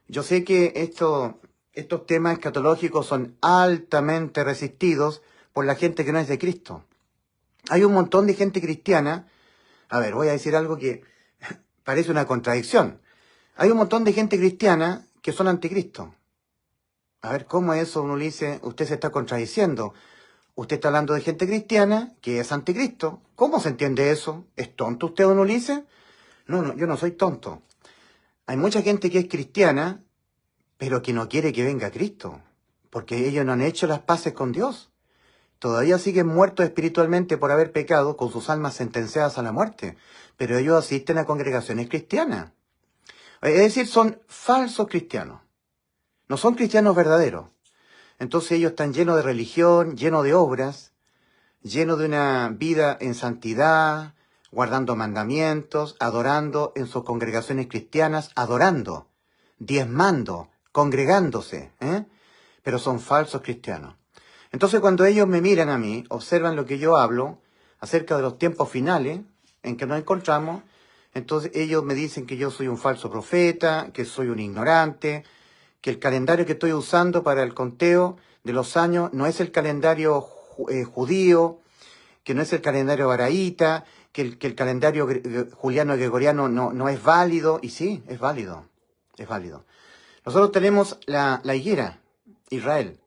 Yo sé que estos temas escatológicos son altamente resistidos por la gente que no es de Cristo. Hay un montón de gente cristiana. A ver, voy a decir algo que parece una contradicción. Hay un montón de gente cristiana que son anticristo. A ver, ¿cómo es eso? Uno le dice, usted se está contradiciendo. Usted está hablando de gente cristiana que es anticristo. ¿Cómo se entiende eso? ¿Es tonto usted, don Ulises? No, yo no soy tonto. Hay mucha gente que es cristiana, pero que no quiere que venga Cristo, porque ellos no han hecho las paces con Dios. Todavía siguen muertos espiritualmente por haber pecado, con sus almas sentenciadas a la muerte, pero ellos asisten a congregaciones cristianas. Es decir, son falsos cristianos. No son cristianos verdaderos. Entonces ellos están llenos de religión, llenos de obras, llenos de una vida en santidad, guardando mandamientos, adorando en sus congregaciones cristianas, adorando, diezmando, congregándose, pero son falsos cristianos. Entonces cuando ellos me miran a mí, observan lo que yo hablo acerca de los tiempos finales en que nos encontramos, entonces ellos me dicen que yo soy un falso profeta, que soy un ignorante, que el calendario que estoy usando para el conteo de los años no es el calendario judío, que no es el calendario baraíta, que el calendario juliano gregoriano no es válido. Y sí, es válido, es válido. Nosotros tenemos la higuera, Israel,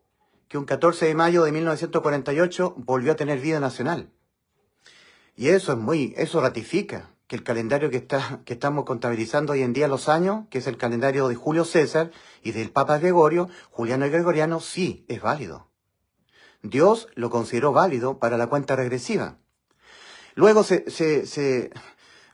que un 14 de mayo de 1948 volvió a tener vida nacional. Y eso ratifica que el calendario que estamos contabilizando hoy en día los años, que es el calendario de Julio César y del Papa Gregorio, juliano y gregoriano, sí, es válido. Dios lo consideró válido para la cuenta regresiva. Luego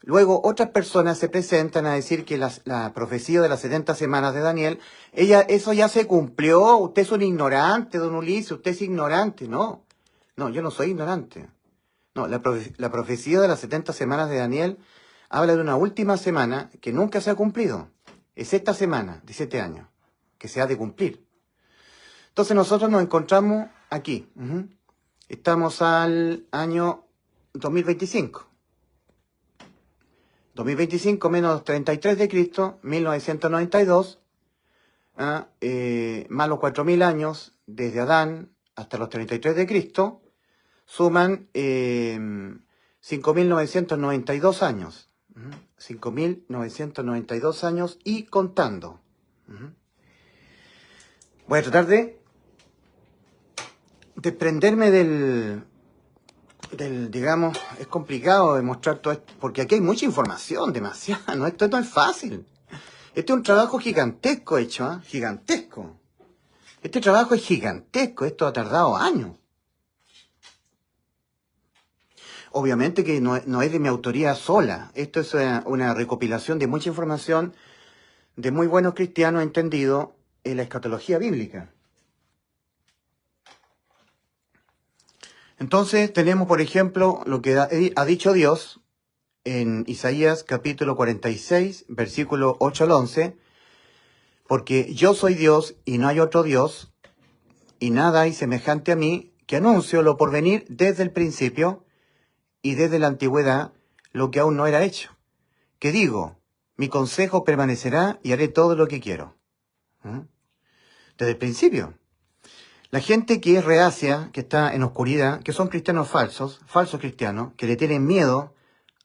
luego otras personas se presentan a decir que la profecía de las 70 semanas de Daniel, eso ya se cumplió. Usted es un ignorante, don Ulises, usted es ignorante. No, yo no soy ignorante. No, la profecía de las 70 semanas de Daniel habla de una última semana que nunca se ha cumplido. Es esta semana de 7 años que se ha de cumplir. Entonces nosotros nos encontramos aquí. Estamos al año 2025. 2025 menos 33 de Cristo, 1992, más los 4.000 años desde Adán hasta los 33 de Cristo, suman 5.992 años. 5.992 años y contando. Voy a tratar de desprenderme del, digamos, es complicado demostrar todo esto, porque aquí hay mucha información, demasiada, ¿no? Esto no es fácil. Este es un trabajo gigantesco hecho, gigantesco. Este trabajo es gigantesco, esto ha tardado años. Obviamente que no es de mi autoría sola. Esto es una recopilación de mucha información de muy buenos cristianos entendidos en la escatología bíblica. Entonces tenemos, por ejemplo, lo que ha dicho Dios en Isaías capítulo 46, versículo 8 al 11. Porque yo soy Dios y no hay otro Dios, y nada hay semejante a mí, que anuncio lo por venir desde el principio y desde la antigüedad, lo que aún no era hecho. Que digo, mi consejo permanecerá y haré todo lo que quiero. Desde el principio. La gente que es reacia, que está en oscuridad, que son cristianos falsos cristianos, que le tienen miedo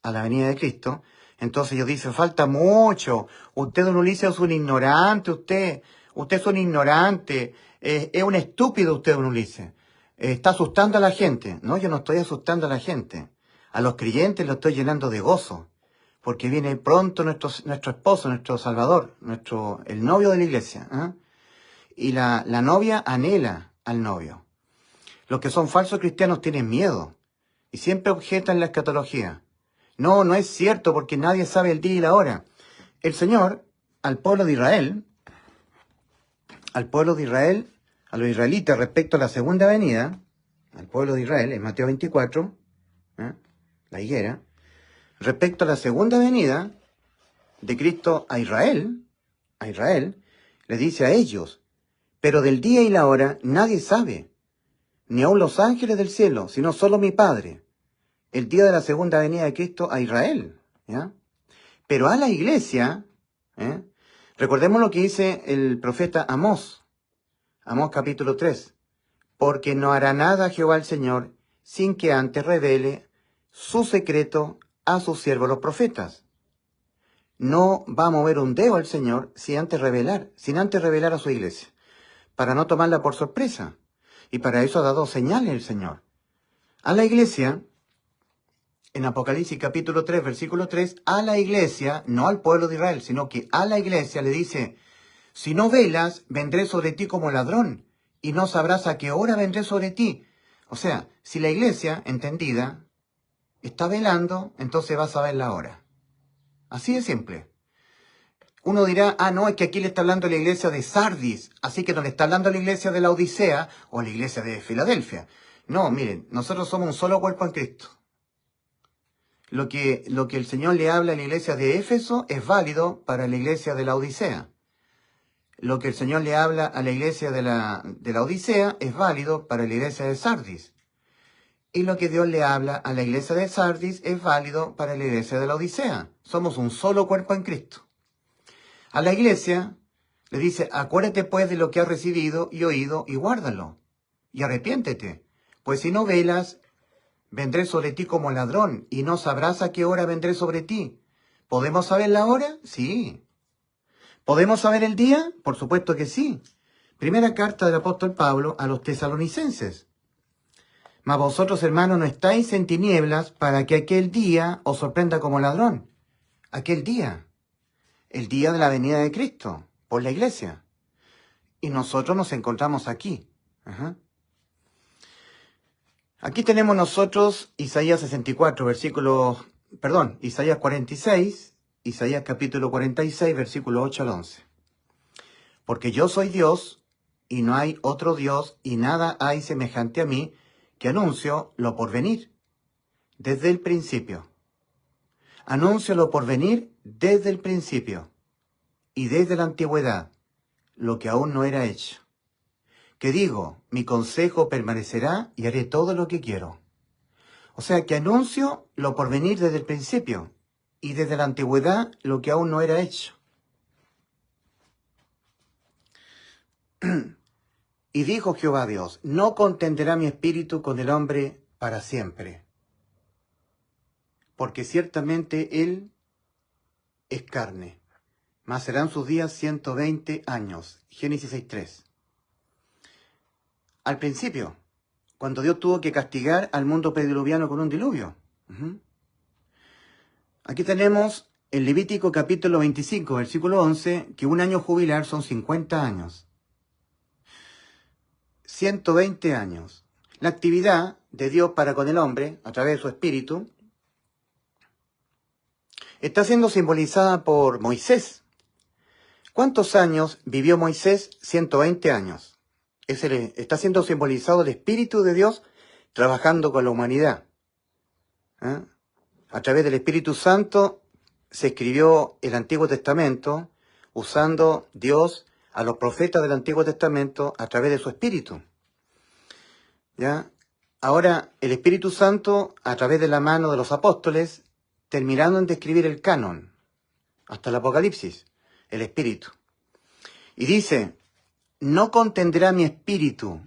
a la venida de Cristo, Entonces ellos dicen, falta mucho, usted, don Ulises, es un ignorante, usted es un ignorante, es un estúpido usted, don Ulises. Está asustando a la gente. No, yo no estoy asustando a la gente. A los creyentes los estoy llenando de gozo, porque viene pronto nuestro esposo, nuestro Salvador, el novio de la iglesia. Y la novia anhela al novio. Los que son falsos cristianos tienen miedo y siempre objetan la escatología. No, no es cierto, porque nadie sabe el día y la hora. El Señor, al pueblo de Israel, a los israelitas respecto a la segunda venida, al pueblo de Israel, en Mateo 24, la higuera, respecto a la segunda venida de Cristo a Israel, le dice a ellos, pero del día y la hora nadie sabe, ni aun los ángeles del cielo, sino solo mi Padre. El día de la segunda venida de Cristo a Israel, ¿ya? Pero a la iglesia, recordemos lo que dice el profeta Amós capítulo 3, porque no hará nada Jehová el Señor sin que antes revele su secreto a sus siervos los profetas. No va a mover un dedo el Señor sin antes revelar a su iglesia, para no tomarla por sorpresa. Y para eso ha dado señales el Señor. A la iglesia, en Apocalipsis capítulo 3, versículo 3, a la iglesia, no al pueblo de Israel, sino que a la iglesia le dice, si no velas, vendré sobre ti como ladrón, y no sabrás a qué hora vendré sobre ti. O sea, si la iglesia, entendida, está velando, entonces va a saber la hora. Así de simple. Uno dirá, no, es que aquí le está hablando a la iglesia de Sardis, así que no le está hablando a la iglesia de la Odisea o a la iglesia de Filadelfia. No, miren, nosotros somos un solo cuerpo en Cristo. Lo que el Señor le habla a la iglesia de Éfeso es válido para la iglesia de la Odisea. Lo que el Señor le habla a la iglesia de la Odisea es válido para la iglesia de Sardis. Y lo que Dios le habla a la iglesia de Sardis es válido para la iglesia de la Odisea. Somos un solo cuerpo en Cristo. A la iglesia le dice, acuérdate pues de lo que has recibido y oído y guárdalo. Y arrepiéntete, pues si no velas, vendré sobre ti como ladrón y no sabrás a qué hora vendré sobre ti. ¿Podemos saber la hora? Sí. ¿Podemos saber el día? Por supuesto que sí. Primera carta del apóstol Pablo a los tesalonicenses. Mas vosotros, hermanos, no estáis en tinieblas para que aquel día os sorprenda como ladrón. Aquel día. El día de la venida de Cristo, por la iglesia. Y nosotros nos encontramos aquí. Aquí tenemos nosotros Isaías 64, Isaías 46, Isaías capítulo 46, versículo 8 al 11. Porque yo soy Dios, y no hay otro Dios, y nada hay semejante a mí, que anuncio lo porvenir desde el principio. Anuncio lo porvenir desde el principio y desde la antigüedad, lo que aún no era hecho. Que digo, mi consejo permanecerá y haré todo lo que quiero. O sea que anuncio lo porvenir desde el principio y desde la antigüedad lo que aún no era hecho. Y dijo Jehová Dios, no contenderá mi espíritu con el hombre para siempre, porque ciertamente él es carne, mas serán sus días 120 años. Génesis 6:3. Al principio, cuando Dios tuvo que castigar al mundo prediluviano con un diluvio. Aquí tenemos en Levítico capítulo 25, versículo 11, que un año jubilar son 50 años. 120 años. La actividad de Dios para con el hombre, a través de su espíritu, está siendo simbolizada por Moisés. ¿Cuántos años vivió Moisés? 120 años. Está siendo simbolizado el Espíritu de Dios trabajando con la humanidad. A través del Espíritu Santo se escribió el Antiguo Testamento, usando Dios a los profetas del Antiguo Testamento a través de su Espíritu. ¿Ya? Ahora, el Espíritu Santo, a través de la mano de los apóstoles, terminaron de escribir el canon, hasta el Apocalipsis, el Espíritu. Y dice, no contendrá mi espíritu,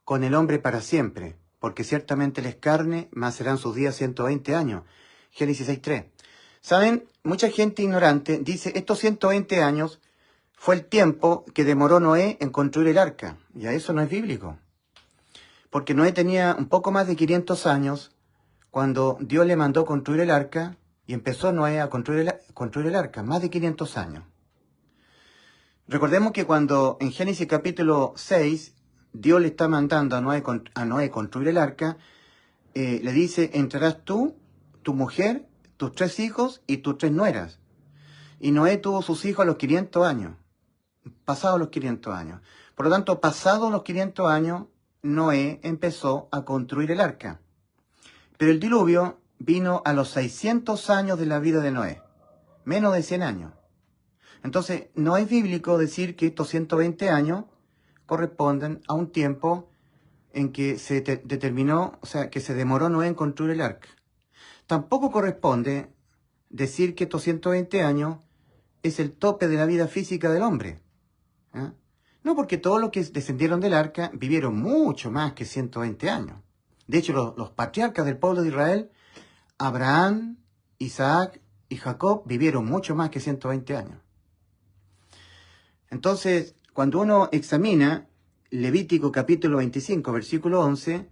con el hombre para siempre, porque ciertamente él es carne, mas serán sus días 120 años. Génesis 6:3. ¿Saben? Mucha gente ignorante dice, estos 120 años fue el tiempo que demoró Noé en construir el arca. Y a eso no es bíblico. Porque Noé tenía un poco más de 500 años cuando Dios le mandó construir el arca y empezó Noé a construir el arca, más de 500 años. Recordemos que cuando en Génesis capítulo 6 Dios le está mandando a Noé construir el arca, le dice, entrarás tú, tu mujer, tus 3 hijos y tus 3 nueras. Y Noé tuvo sus hijos a los 500 años, pasados los 500 años. Por lo tanto, pasados los 500 años, Noé empezó a construir el arca. Pero el diluvio vino a los 600 años de la vida de Noé, menos de 100 años. Entonces, no es bíblico decir que estos 120 años corresponden a un tiempo en que se determinó, o sea, que se demoró Noé en construir el arca. Tampoco corresponde decir que estos 120 años es el tope de la vida física del hombre. ¿Eh? No, porque todos los que descendieron del arca vivieron mucho más que 120 años. De hecho, los patriarcas del pueblo de Israel, Abraham, Isaac y Jacob, vivieron mucho más que 120 años. Entonces, cuando uno examina Levítico capítulo 25, versículo 11,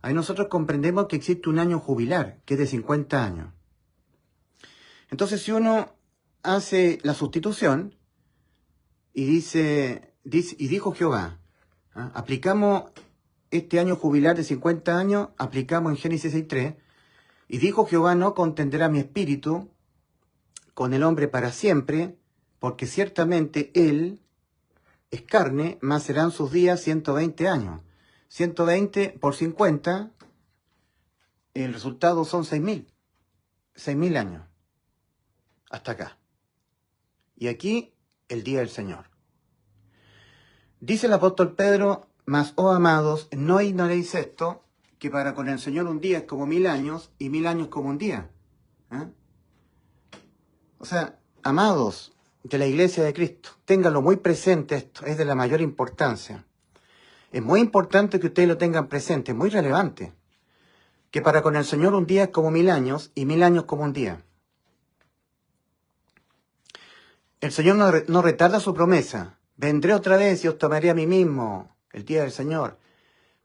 ahí nosotros comprendemos que existe un año jubilar, que es de 50 años. Entonces, si uno hace la sustitución y dijo Jehová, ¿eh? Aplicamos este año jubilar de 50 años, aplicamos en Génesis 6:3, y dijo Jehová, no contenderá mi espíritu con el hombre para siempre, porque ciertamente él es carne, más serán sus días 120 años. 120 por 50, el resultado son 6.000 años. Hasta acá. Y aquí, el día del Señor. Dice el apóstol Pedro, mas, oh amados, no ignoréis esto, que para con el Señor un día es como 1000 años, y 1000 años como un día. ¿Eh? O sea, amados de la Iglesia de Cristo, ténganlo muy presente esto, es de la mayor importancia. Es muy importante que ustedes lo tengan presente, es muy relevante. Que para con el Señor un día es como 1000 años, y 1000 años como un día. El Señor no retarda su promesa. Vendré otra vez y os tomaré a mí mismo, el día del Señor,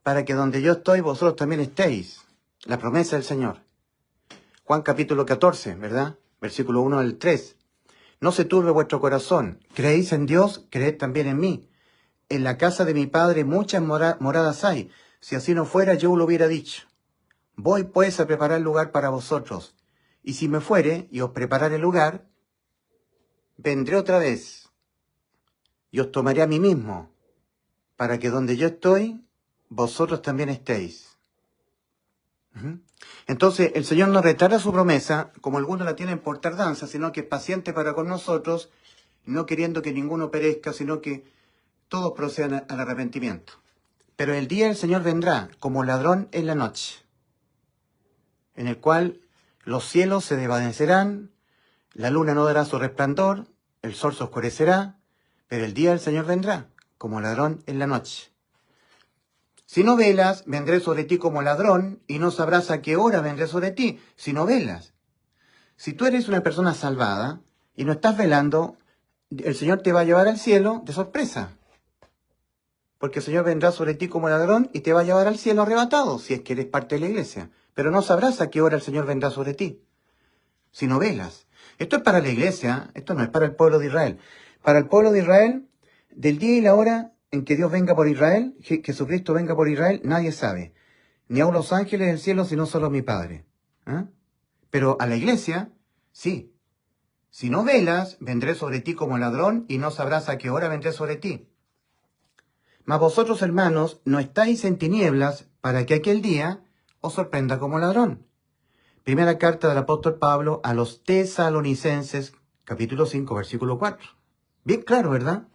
para que donde yo estoy vosotros también estéis. La promesa del Señor. Juan capítulo 14, ¿verdad? Versículo 1 al 3. No se turbe vuestro corazón. Creéis en Dios, creed también en mí. En la casa de mi Padre muchas moradas hay. Si así no fuera, yo lo hubiera dicho. Voy pues a preparar lugar para vosotros. Y si me fuere y os prepararé el lugar, vendré otra vez y os tomaré a mí mismo, para que donde yo estoy, vosotros también estéis. Entonces, el Señor no retarda su promesa, como algunos la tienen por tardanza, sino que es paciente para con nosotros, no queriendo que ninguno perezca, sino que todos procedan al arrepentimiento. Pero el día del Señor vendrá como ladrón en la noche, en el cual los cielos se desvanecerán, la luna no dará su resplandor, el sol se oscurecerá, pero el día del Señor vendrá como ladrón en la noche. Si no velas, vendré sobre ti como ladrón, y no sabrás a qué hora vendré sobre ti, si no velas. Si tú eres una persona salvada, y no estás velando, el Señor te va a llevar al cielo de sorpresa. Porque el Señor vendrá sobre ti como ladrón, y te va a llevar al cielo arrebatado, si es que eres parte de la iglesia. Pero no sabrás a qué hora el Señor vendrá sobre ti, si no velas. Esto es para la iglesia, esto no es para el pueblo de Israel. Para el pueblo de Israel, del día y la hora en que Dios venga por Israel, Jesucristo venga por Israel, nadie sabe. Ni aun los ángeles del cielo, sino solo mi Padre. ¿Eh? Pero a la iglesia, sí. Si no velas, vendré sobre ti como ladrón, y no sabrás a qué hora vendré sobre ti. Mas vosotros, hermanos, no estáis en tinieblas, para que aquel día os sorprenda como ladrón. Primera carta del apóstol Pablo a los Tesalonicenses, capítulo 5, versículo 4. Bien claro, ¿verdad?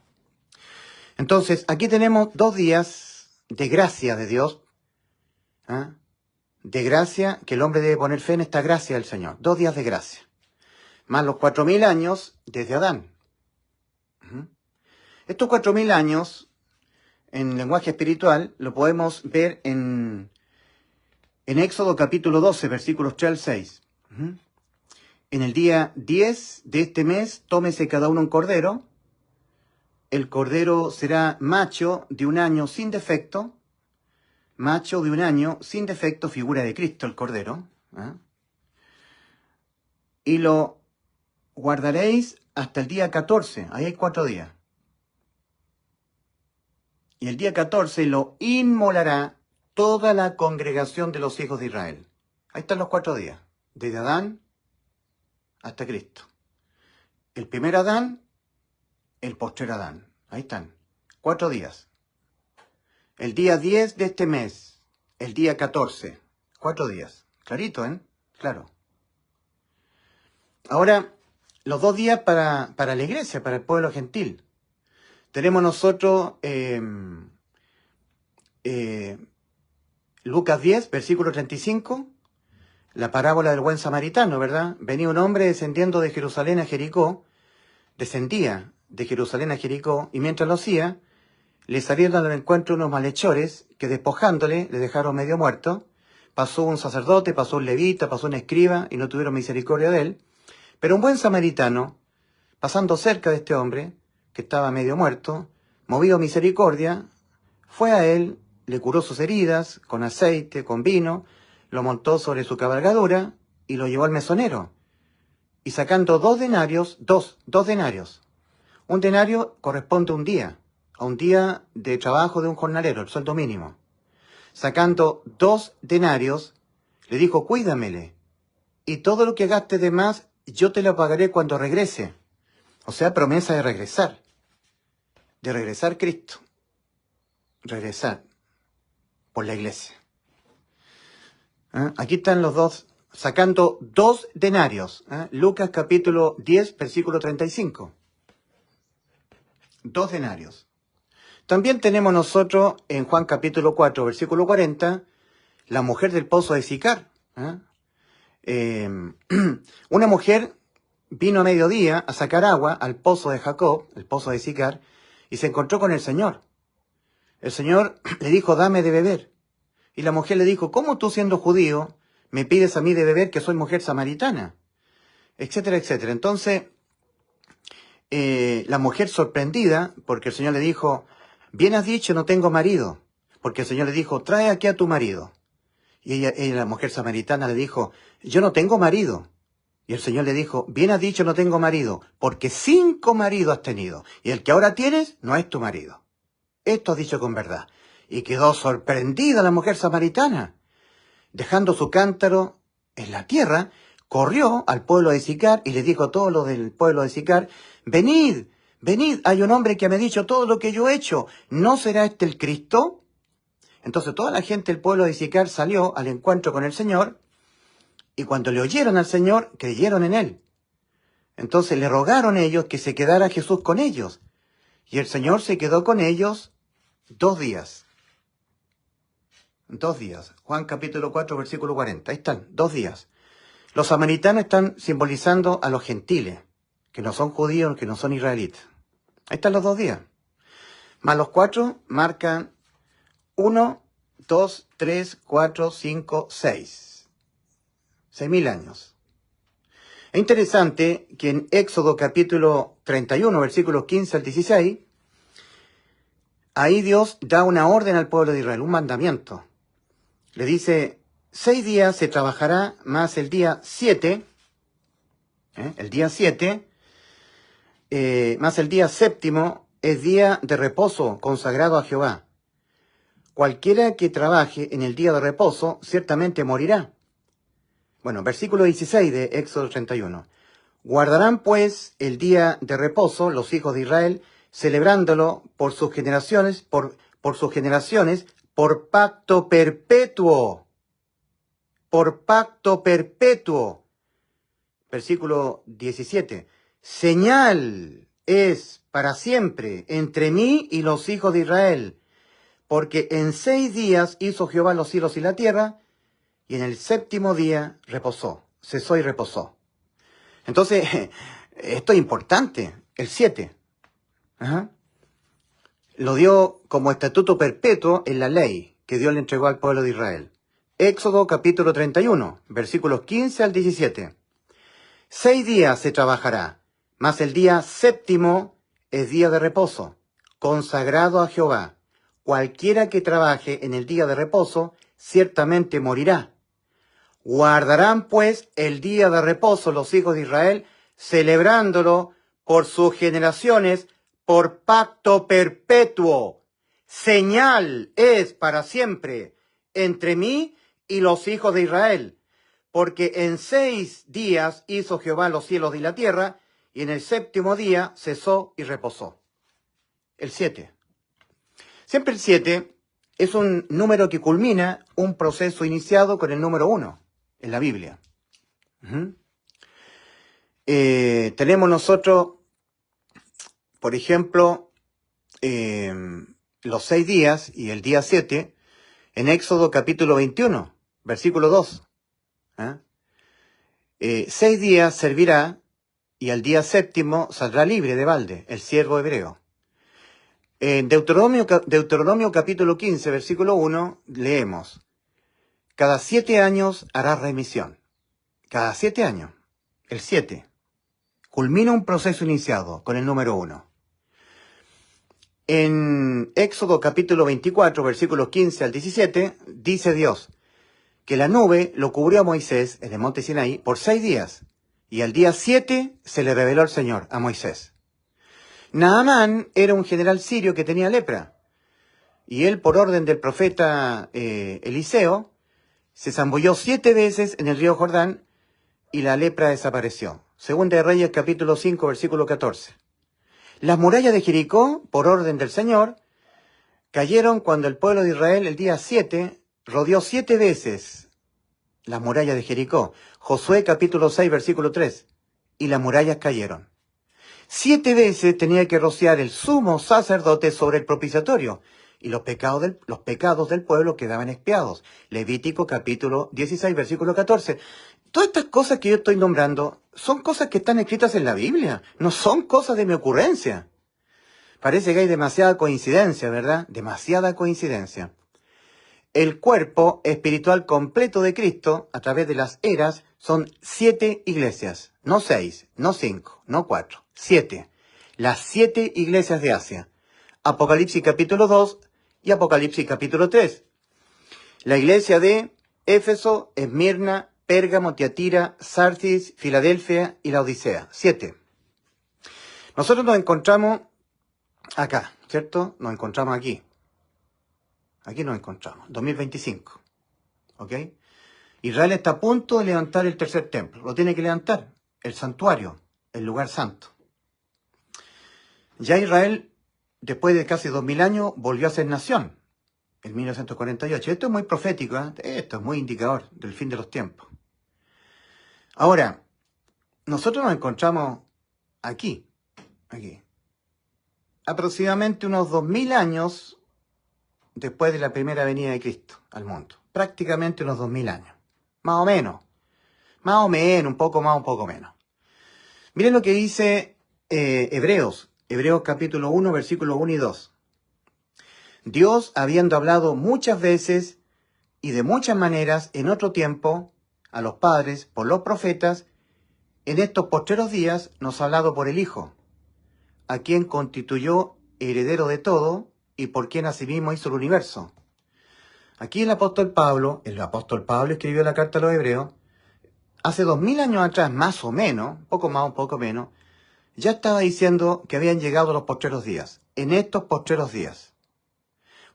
Entonces, aquí tenemos 2 días de gracia de Dios. ¿Eh? De gracia, que el hombre debe poner fe en esta gracia del Señor. 2 días de gracia. Más los 4000 años desde Adán. Estos 4000 años, en lenguaje espiritual, lo podemos ver en Éxodo capítulo 12, versículos 3 al 6. en el día 10 de este mes, tómese cada uno un cordero. El cordero será macho de 1 año sin defecto. Macho de 1 año sin defecto, figura de Cristo el cordero. Y lo guardaréis hasta el día 14. Ahí hay 4 días. Y el día 14 lo inmolará toda la congregación de los hijos de Israel. Ahí están los 4 días. Desde Adán hasta Cristo. El primer Adán, el postrer Adán. Ahí están. 4 días. El día 10 de este mes. El día 14. 4 días. Clarito, ¿eh? Claro. Ahora, los 2 días para la iglesia, para el pueblo gentil. Tenemos nosotros Lucas 10, versículo 35. La parábola del buen samaritano, ¿verdad? Venía un hombre descendiendo de Jerusalén a Jericó. Descendía de Jerusalén a Jericó, y mientras lo hacía, le salieron al encuentro unos malhechores que, despojándole, le dejaron medio muerto. Pasó un sacerdote, pasó un levita, pasó un escriba, y no tuvieron misericordia de él. Pero un buen samaritano, pasando cerca de este hombre, que estaba medio muerto, movido a misericordia, fue a él, le curó sus heridas, con aceite, con vino, lo montó sobre su cabalgadura, y lo llevó al mesonero. Y sacando 2 denarios, dos denarios. Un denario corresponde a un día de trabajo de un jornalero, el sueldo mínimo. Sacando 2 denarios, le dijo, cuídamele, y todo lo que gastes de más, yo te lo pagaré cuando regrese. O sea, promesa de regresar Cristo. Regresar por la iglesia. Aquí están los 2, sacando 2 denarios. Lucas capítulo 10, versículo 35. 2 denarios. También tenemos nosotros en Juan capítulo 4, versículo 40, la mujer del pozo de Sicar. Una mujer vino a mediodía a sacar agua al pozo de Jacob, el pozo de Sicar, y se encontró con el Señor. El Señor le dijo, dame de beber. Y la mujer le dijo, ¿cómo tú siendo judío me pides a mí de beber que soy mujer samaritana? Etcétera, etcétera. Entonces, la mujer sorprendida, porque el Señor le dijo, bien has dicho, no tengo marido. Porque el Señor le dijo, trae aquí a tu marido. Y ella, la mujer samaritana, le dijo, yo no tengo marido. Y el Señor le dijo, bien has dicho, no tengo marido, porque 5 maridos has tenido, y el que ahora tienes no es tu marido. Esto has dicho con verdad. Y quedó sorprendida la mujer samaritana. Dejando su cántaro en la tierra, corrió al pueblo de Sicar y le dijo a todos los del pueblo de Sicar, venid, hay un hombre que me ha dicho todo lo que yo he hecho, ¿no será este el Cristo? Entonces toda la gente del pueblo de Sicar salió al encuentro con el Señor, y cuando le oyeron al Señor, creyeron en él. Entonces le rogaron ellos que se quedara Jesús con ellos, y el Señor se quedó con ellos 2 días. 2 días. Juan capítulo 4, versículo 40. Ahí están, 2 días. Los samaritanos están simbolizando a los gentiles, que no son judíos, que no son israelitas. Ahí están los 2 días. Más los 4 marcan 1, 2, 3, 4, 5, 6. 6.000 años. Es interesante que en Éxodo capítulo 31, versículos 15 al 16, ahí Dios da una orden al pueblo de Israel, un mandamiento. Le dice, 6 días se trabajará, más el día 7, más el día 7º es día de reposo consagrado a Jehová. Cualquiera que trabaje en el día de reposo ciertamente morirá. Bueno, versículo 16 de Éxodo 31. Guardarán pues el día de reposo los hijos de Israel, celebrándolo por sus generaciones, por pacto perpetuo. Por pacto perpetuo. Versículo 17. Señal es para siempre entre mí y los hijos de Israel, porque en 6 días hizo Jehová los cielos y la tierra, y en el 7º día reposó, cesó y reposó. Entonces, esto es importante, el 7. Lo dio como estatuto perpetuo en la ley que Dios le entregó al pueblo de Israel. Éxodo capítulo 31, versículos 15 al 17. 6 días se trabajará, mas el día séptimo es día de reposo, consagrado a Jehová. Cualquiera que trabaje en el día de reposo, ciertamente morirá. Guardarán pues el día de reposo los hijos de Israel, celebrándolo por sus generaciones, por pacto perpetuo. Señal es para siempre entre mí y los hijos de Israel. Porque en 6 días hizo Jehová los cielos y la tierra, y en el séptimo día cesó y reposó. El 7. Siempre el 7 es un número que culmina un proceso iniciado con el número 1 en la Biblia. Tenemos nosotros, por ejemplo, los 6 días y el día 7 en Éxodo capítulo 21, versículo 2. 6 días servirá y al día séptimo saldrá libre de balde, el siervo hebreo. En Deuteronomio capítulo 15, versículo 1, leemos: cada 7 años hará remisión. Cada 7 años. El 7. Culmina un proceso iniciado con el número 1. En Éxodo capítulo 24, versículos 15 al 17, dice Dios que la nube lo cubrió a Moisés en el monte Sinaí por 6 días, y al día 7 se le reveló el Señor a Moisés. Naamán era un general sirio que tenía lepra, y él, por orden del profeta Eliseo, se zambulló 7 veces en el río Jordán, y la lepra desapareció. Segunda de Reyes capítulo 5, versículo 14. Las murallas de Jericó, por orden del Señor, cayeron cuando el pueblo de Israel el día 7 rodeó 7 veces las murallas de Jericó. Josué capítulo 6, versículo 3. Y las murallas cayeron. 7 veces tenía que rociar el sumo sacerdote sobre el propiciatorio, y los pecados del pueblo quedaban expiados. Levítico capítulo 16, versículo 14. Todas estas cosas que yo estoy nombrando son cosas que están escritas en la Biblia, no son cosas de mi ocurrencia. Parece que hay demasiada coincidencia, ¿verdad? Demasiada coincidencia. El cuerpo espiritual completo de Cristo, a través de las eras, son 7 iglesias. No 6, no 5, no 4, 7. Las 7 iglesias de Asia. Apocalipsis capítulo 2 y Apocalipsis capítulo 3. La iglesia de Éfeso, Esmirna, Pérgamo, Tiatira, Sardis, Filadelfia y la Odisea. 7. Nosotros nos encontramos acá, ¿cierto? Nos encontramos aquí. Aquí nos encontramos, 2025. ¿Ok? Israel está a punto de levantar el tercer templo. Lo tiene que levantar, el santuario, el lugar santo. Ya Israel, después de casi 2000 años, volvió a ser nación, en 1948. Esto es muy profético, ¿eh? Esto es muy indicador del fin de los tiempos. Ahora, nosotros nos encontramos aquí. Aproximadamente unos 2000 años después de la primera venida de Cristo al mundo. Prácticamente unos 2000 años. Más o menos, un poco más, un poco menos. Miren lo que dice Hebreos capítulo 1, versículos 1 y 2. Dios, habiendo hablado muchas veces y de muchas maneras en otro tiempo a los padres por los profetas, en estos postreros días nos ha hablado por el Hijo, a quien constituyó heredero de todo y por quien asimismo hizo el universo. Aquí el apóstol Pablo escribió la carta a los Hebreos, hace 2000 años atrás, más o menos, un poco más, un poco menos, ya estaba diciendo que habían llegado los postreros días, en estos postreros días.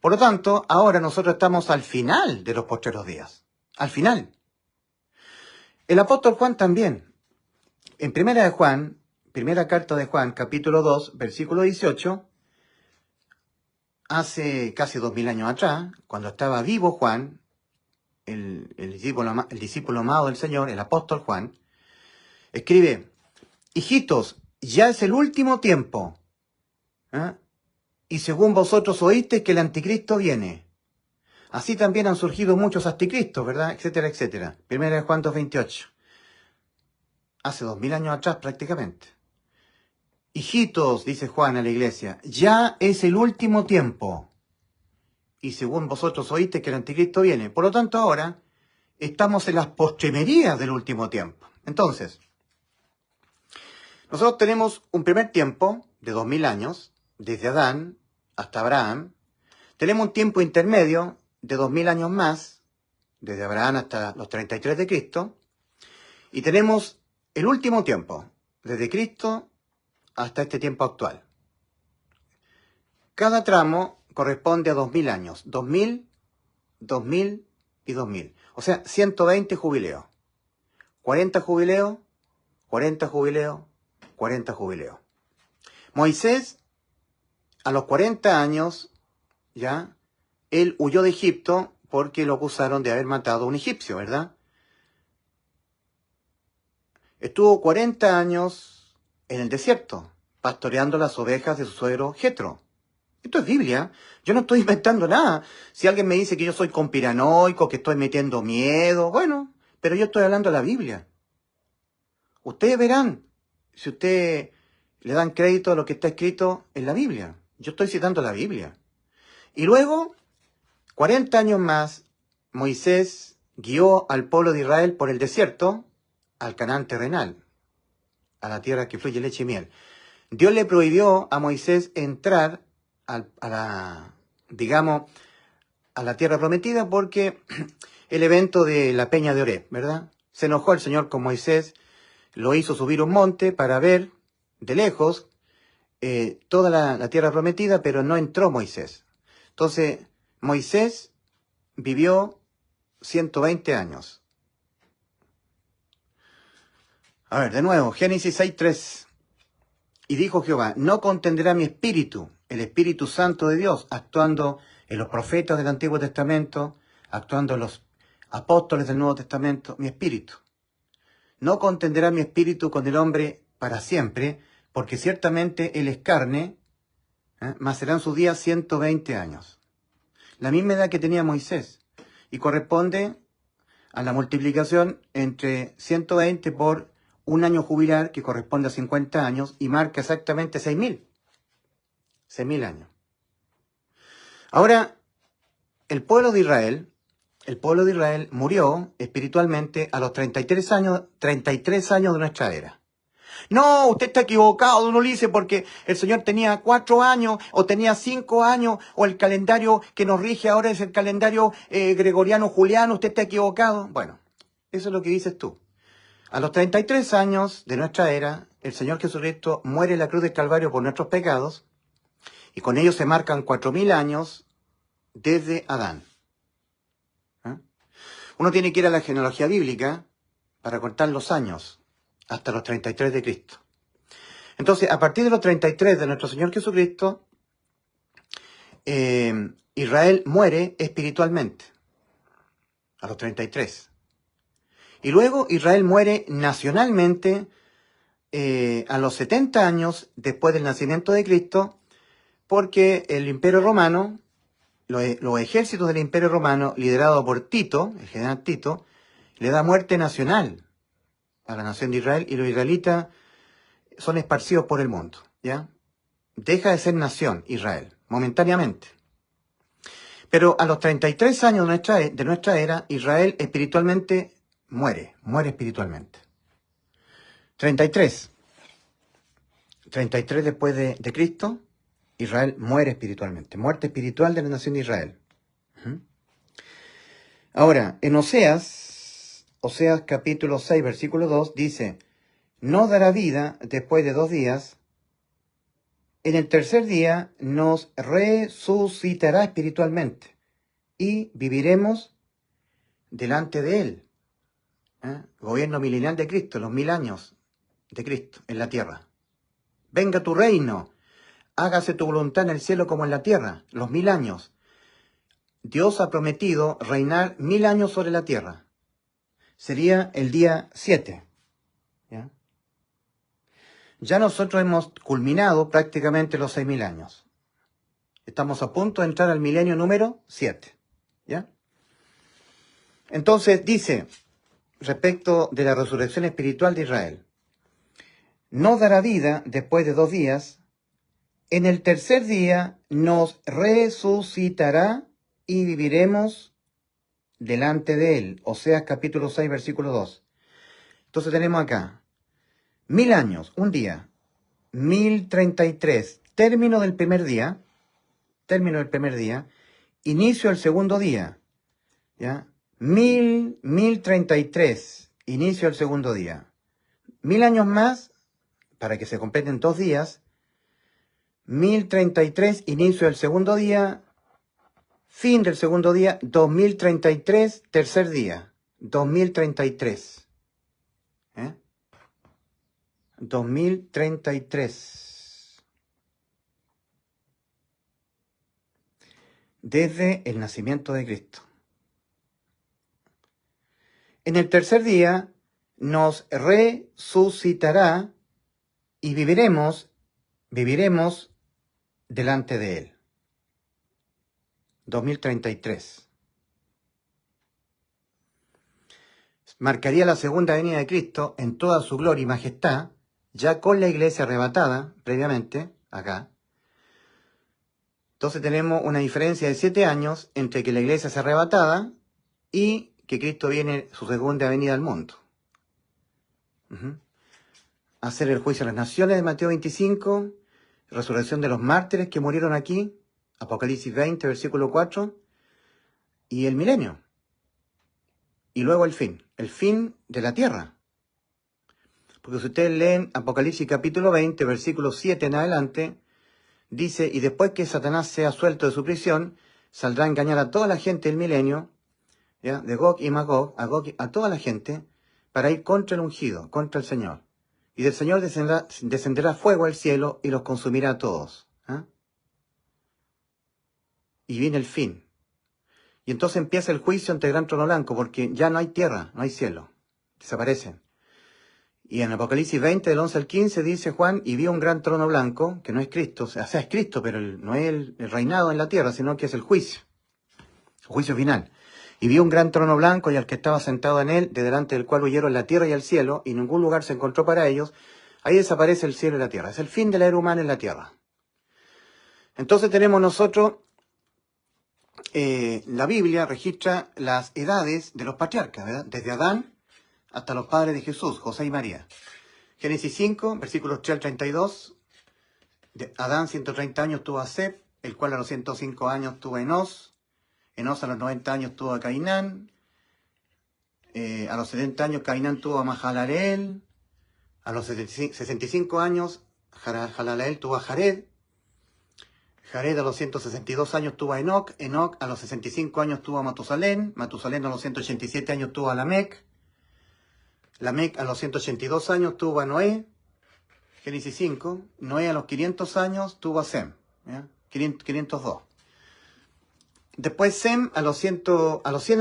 Por lo tanto, ahora nosotros estamos al final de los postreros días, al final. El apóstol Juan también, en primera carta de Juan, capítulo 2, versículo 18, hace casi 2000 años atrás, cuando estaba vivo Juan, el discípulo amado del Señor, el apóstol Juan, escribe: hijitos, ya es el último tiempo, y según vosotros oísteis que el anticristo viene. Así también han surgido muchos anticristos, ¿verdad? Etcétera, etcétera. Primera de Juan 2:28. Hace 2000 años atrás prácticamente. Hijitos, dice Juan a la iglesia, ya es el último tiempo. Y según vosotros oísteis que el anticristo viene. Por lo tanto, ahora estamos en las postrimerías del último tiempo. Entonces, Nosotros tenemos un primer tiempo de 2000 años, desde Adán hasta Abraham. Tenemos un tiempo intermedio de 2000 años más, desde Abraham hasta los 33 de Cristo. Y tenemos el último tiempo, desde Cristo hasta este tiempo actual. Cada tramo corresponde a 2000 años. 2000, 2000 y 2000. O sea, 120 jubileos. 40 jubileos, 40 jubileos, 40 jubileos. Moisés, a los 40 años, ya, él huyó de Egipto porque lo acusaron de haber matado a un egipcio, ¿verdad? Estuvo 40 años en el desierto, pastoreando las ovejas de su suegro Jetro. Esto es Biblia. Yo no estoy inventando nada. Si alguien me dice que yo soy conspiranoico, que estoy metiendo miedo, bueno, pero yo estoy hablando de la Biblia. Ustedes verán si ustedes le dan crédito a lo que está escrito en la Biblia. Yo estoy citando la Biblia. Y luego, 40 años más, Moisés guió al pueblo de Israel por el desierto al Canaán terrenal, a la tierra que fluye leche y miel. Dios le prohibió a Moisés entrar a la tierra prometida porque el evento de la peña de Oreb, ¿verdad? Se enojó el Señor con Moisés, lo hizo subir un monte para ver de lejos toda la tierra prometida, pero no entró Moisés. Entonces, Moisés vivió 120 años. A ver, de nuevo, Génesis 6:3. Y dijo Jehová, no contenderá mi espíritu, el Espíritu Santo de Dios, actuando en los profetas del Antiguo Testamento, actuando en los apóstoles del Nuevo Testamento, mi espíritu. No contenderá mi espíritu con el hombre para siempre, porque ciertamente él es carne, mas serán sus días 120 años. La misma edad que tenía Moisés, y corresponde a la multiplicación entre 120 por un año jubilar, que corresponde a 50 años, y marca exactamente 6.000. 6.000 años. Ahora, el pueblo de Israel murió espiritualmente a los 33 años de nuestra era. No, usted está equivocado, don Ulises, porque el Señor tenía 4 años, o tenía 5 años, o el calendario que nos rige ahora es el calendario gregoriano juliano, usted está equivocado. Bueno, eso es lo que dices tú. A los 33 años de nuestra era, el Señor Jesucristo muere en la cruz del Calvario por nuestros pecados, y con ellos se marcan 4.000 años desde Adán. Uno tiene que ir a la genealogía bíblica para contar los años, hasta los 33 de Cristo. Entonces, a partir de los 33 de nuestro Señor Jesucristo, Israel muere espiritualmente, a los 33. Y luego Israel muere nacionalmente a los 70 años después del nacimiento de Cristo, porque el Imperio Romano, los ejércitos del Imperio Romano, liderado por Tito, el general Tito, le da muerte nacional a la nación de Israel, y los israelitas son esparcidos por el mundo, ¿ya? Deja de ser nación Israel, momentáneamente. Pero a los 33 años de nuestra era, Israel espiritualmente muere espiritualmente. 33 después de Cristo, Israel muere espiritualmente. Muerte espiritual de la nación de Israel. Ahora, en Oseas capítulo 6, versículo 2, dice, no dará vida después de 2 días, en el tercer día nos resucitará espiritualmente y viviremos delante de él. Gobierno milenial de Cristo, los 1000 años de Cristo en la tierra. Venga tu reino, hágase tu voluntad en el cielo como en la tierra, los 1000 años. Dios ha prometido reinar 1000 años sobre la tierra. Sería el día 7. Ya nosotros hemos culminado prácticamente los 6000 años. Estamos a punto de entrar al milenio número 7. ¿Ya? Entonces dice, respecto de la resurrección espiritual de Israel, no dará vida después de 2 días, en el tercer día nos resucitará y viviremos delante de él. Oseas capítulo 6, versículo 2. Entonces tenemos acá, 1000 años, un día. 1033, término del primer día. Inicio del segundo día. ¿Ya? 1033, inicio del segundo día. 1000 años más, para que se completen 2 días. 1033, inicio del segundo día. Fin del segundo día. 2033, tercer día. 2033. 2033. Desde el nacimiento de Cristo. En el tercer día nos resucitará y viviremos delante de Él. 2033. Marcaría la segunda venida de Cristo en toda su gloria y majestad, ya con la iglesia arrebatada previamente, acá. Entonces tenemos una diferencia de 7 años entre que la iglesia es arrebatada y que Cristo viene su segunda venida al mundo. Hacer el juicio a las naciones de Mateo 25, resurrección de los mártires que murieron aquí, Apocalipsis 20, versículo 4, y el milenio. Y luego el fin de la tierra. Porque si ustedes leen Apocalipsis capítulo 20, versículo 7 en adelante, dice, y después que Satanás sea suelto de su prisión, saldrá a engañar a toda la gente del milenio, ¿ya? De Gog y Magog, a toda la gente, para ir contra el ungido, contra el Señor. Y del Señor descenderá fuego al cielo y los consumirá a todos. Y viene el fin. Y entonces empieza el juicio ante el gran trono blanco, porque ya no hay tierra, no hay cielo. Desaparecen. Y en Apocalipsis 20, del 11 al 15, dice Juan, y vio un gran trono blanco, que no es Cristo, o sea, es Cristo, pero no es el reinado en la tierra, sino que es el juicio final. Y vio un gran trono blanco y al que estaba sentado en él, de delante del cual huyeron la tierra y el cielo, y ningún lugar se encontró para ellos. Ahí desaparece el cielo y la tierra. Es el fin de la era humana en la tierra. Entonces tenemos nosotros, la Biblia registra las edades de los patriarcas, ¿verdad? Desde Adán hasta los padres de Jesús, José y María. Génesis 5, versículos 3 al 32. Adán 130 años tuvo a Seth, el cual a los 105 años tuvo a Enos. Enos a los 90 años tuvo a Cainán. A los 70 años Cainán tuvo a Mahalaleel. A los 65 años Mahalaleel tuvo a Jared. Jared a los 162 años tuvo a Enoc. Enoc a los 65 años tuvo a Matusalén. Matusalén a los 187 años tuvo a Lamec. Lamec a los 182 años tuvo a Noé. Génesis 5. Noé a los 500 años tuvo a Sem. 502. Después Sem a los 100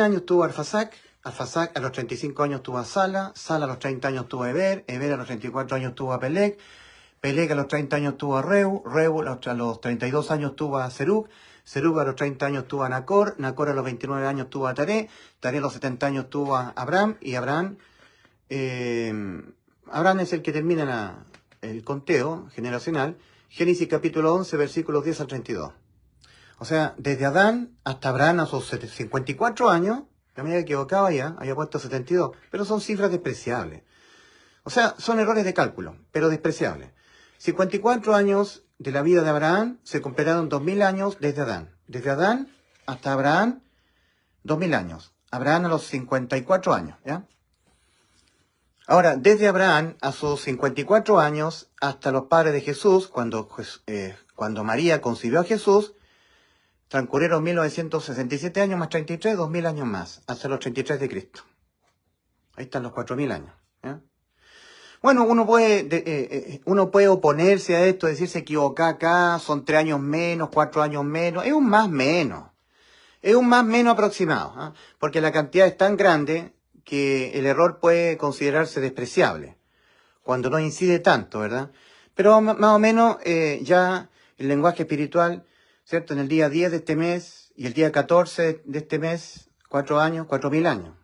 años tuvo a Arfasac. Arfasac a los 35 años tuvo a Sala. Sala a los 30 años tuvo a Eber. Eber a los 34 años tuvo a Peleg. Peleg a los 30 años tuvo a Reu. Reu a los 32 años tuvo a Serug. Serug a los 30 años tuvo a Nacor. Nacor a los 29 años tuvo a Taré. Taré a los 70 años tuvo a Abraham. Y Abraham es el que termina el conteo generacional. Génesis capítulo 11, versículos 10 al 32. O sea, desde Adán hasta Abraham a sus 54 años, yo me había equivocado ya, había puesto 72, pero son cifras despreciables. O sea, son errores de cálculo, pero despreciables. 54 años de la vida de Abraham se completaron 2000 años desde Adán. Desde Adán hasta Abraham, 2000 años. Abraham a los 54 años, ¿ya? Ahora, desde Abraham a sus 54 años hasta los padres de Jesús, cuando María concibió a Jesús, transcurrieron 1967 años más 33, 2000 años más, hasta los 33 de Cristo. Ahí están los 4000 años. ¿Ya? Bueno, uno puede oponerse a esto, decir se equivoca acá, son 3 años menos, 4 años menos, es un más menos. Es un más menos aproximado, ¿eh? Porque la cantidad es tan grande que el error puede considerarse despreciable, cuando no incide tanto, ¿verdad? Pero más o menos ya el lenguaje espiritual, ¿cierto? En el día 10 de este mes y el día 14 de este mes, 4 años, 4000 años.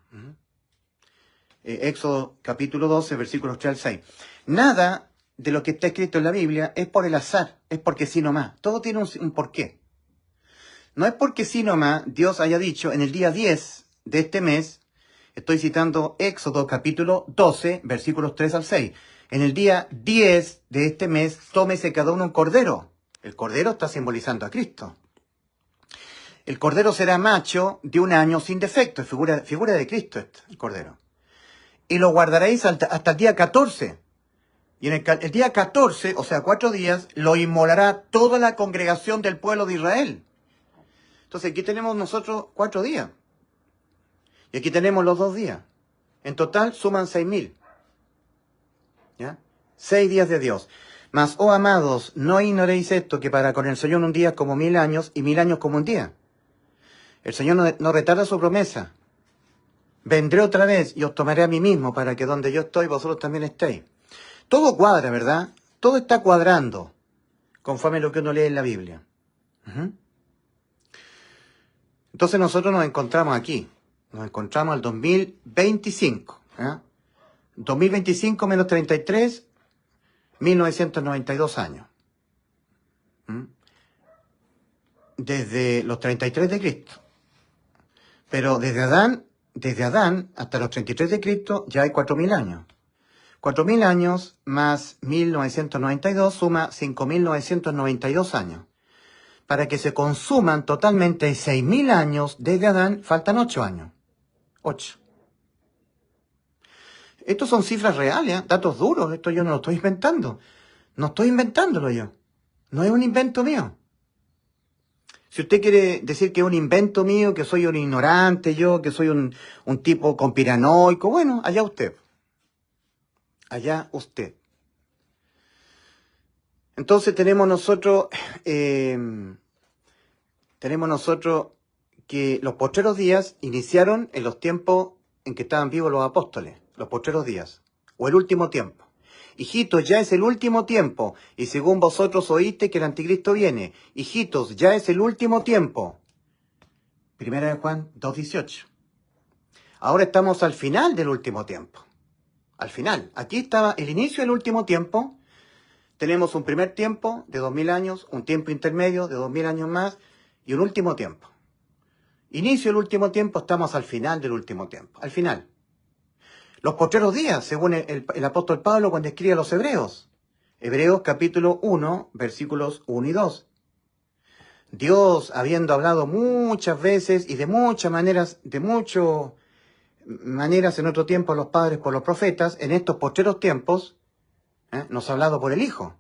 Éxodo capítulo 12, versículos 3 al 6. Nada de lo que está escrito en la Biblia es por el azar, es porque sí nomás. Todo tiene un porqué. No es porque sí nomás Dios haya dicho en el día 10 de este mes, estoy citando Éxodo capítulo 12, versículos 3 al 6. En el día 10 de este mes, tómese cada uno un cordero. El cordero está simbolizando a Cristo. El cordero será macho de 1 año sin defecto, es figura de Cristo el cordero. Y lo guardaréis hasta el día 14. Y en el día 14, o sea, 4 días, lo inmolará toda la congregación del pueblo de Israel. Entonces aquí tenemos nosotros 4 días. Y aquí tenemos los 2 días. En total suman 6.000. ¿Ya? 6 días de Dios. Mas, oh amados, no ignoréis esto, que para con el Señor un día es como 1000 años, y 1000 años como un día. El Señor no retarda su promesa. Vendré otra vez y os tomaré a mí mismo, para que donde yo estoy, vosotros también estéis. Todo cuadra, ¿verdad? Todo está cuadrando, conforme a lo que uno lee en la Biblia. Entonces nosotros nos encontramos aquí. Nos encontramos al 2025. 2025 menos 33, 1992 años. Desde los 33 de Cristo. Pero desde Adán hasta los 33 de Cristo ya hay 4.000 años. 4.000 años más 1992 suma 5.992 años. Para que se consuman totalmente 6.000 años desde Adán, faltan 8 años. 8. Estos son cifras reales, datos duros. Esto yo no lo estoy inventando. No estoy inventándolo yo. No es un invento mío. Si usted quiere decir que es un invento mío, que soy un ignorante yo, que soy un tipo conspiranoico, bueno, allá usted. Allá usted. Entonces tenemos nosotros que los postreros días iniciaron en los tiempos en que estaban vivos los apóstoles, los postreros días, o el último tiempo. Hijitos, ya es el último tiempo, y según vosotros oíste que el anticristo viene. Hijitos, ya es el último tiempo. 1 Juan 2:18. Ahora estamos al final del último tiempo. Al final. Aquí estaba el inicio del último tiempo. Tenemos un primer tiempo de 2000 años, un tiempo intermedio de 2000 años más, y un último tiempo. Inicio del último tiempo, estamos al final del último tiempo. Al final. Los postreros días, según el apóstol Pablo cuando escribe a los Hebreos. Hebreos capítulo 1, versículos 1 y 2. Dios, habiendo hablado muchas veces y de muchas maneras en otro tiempo a los padres por los profetas, en estos postreros tiempos, nos ha hablado por el Hijo,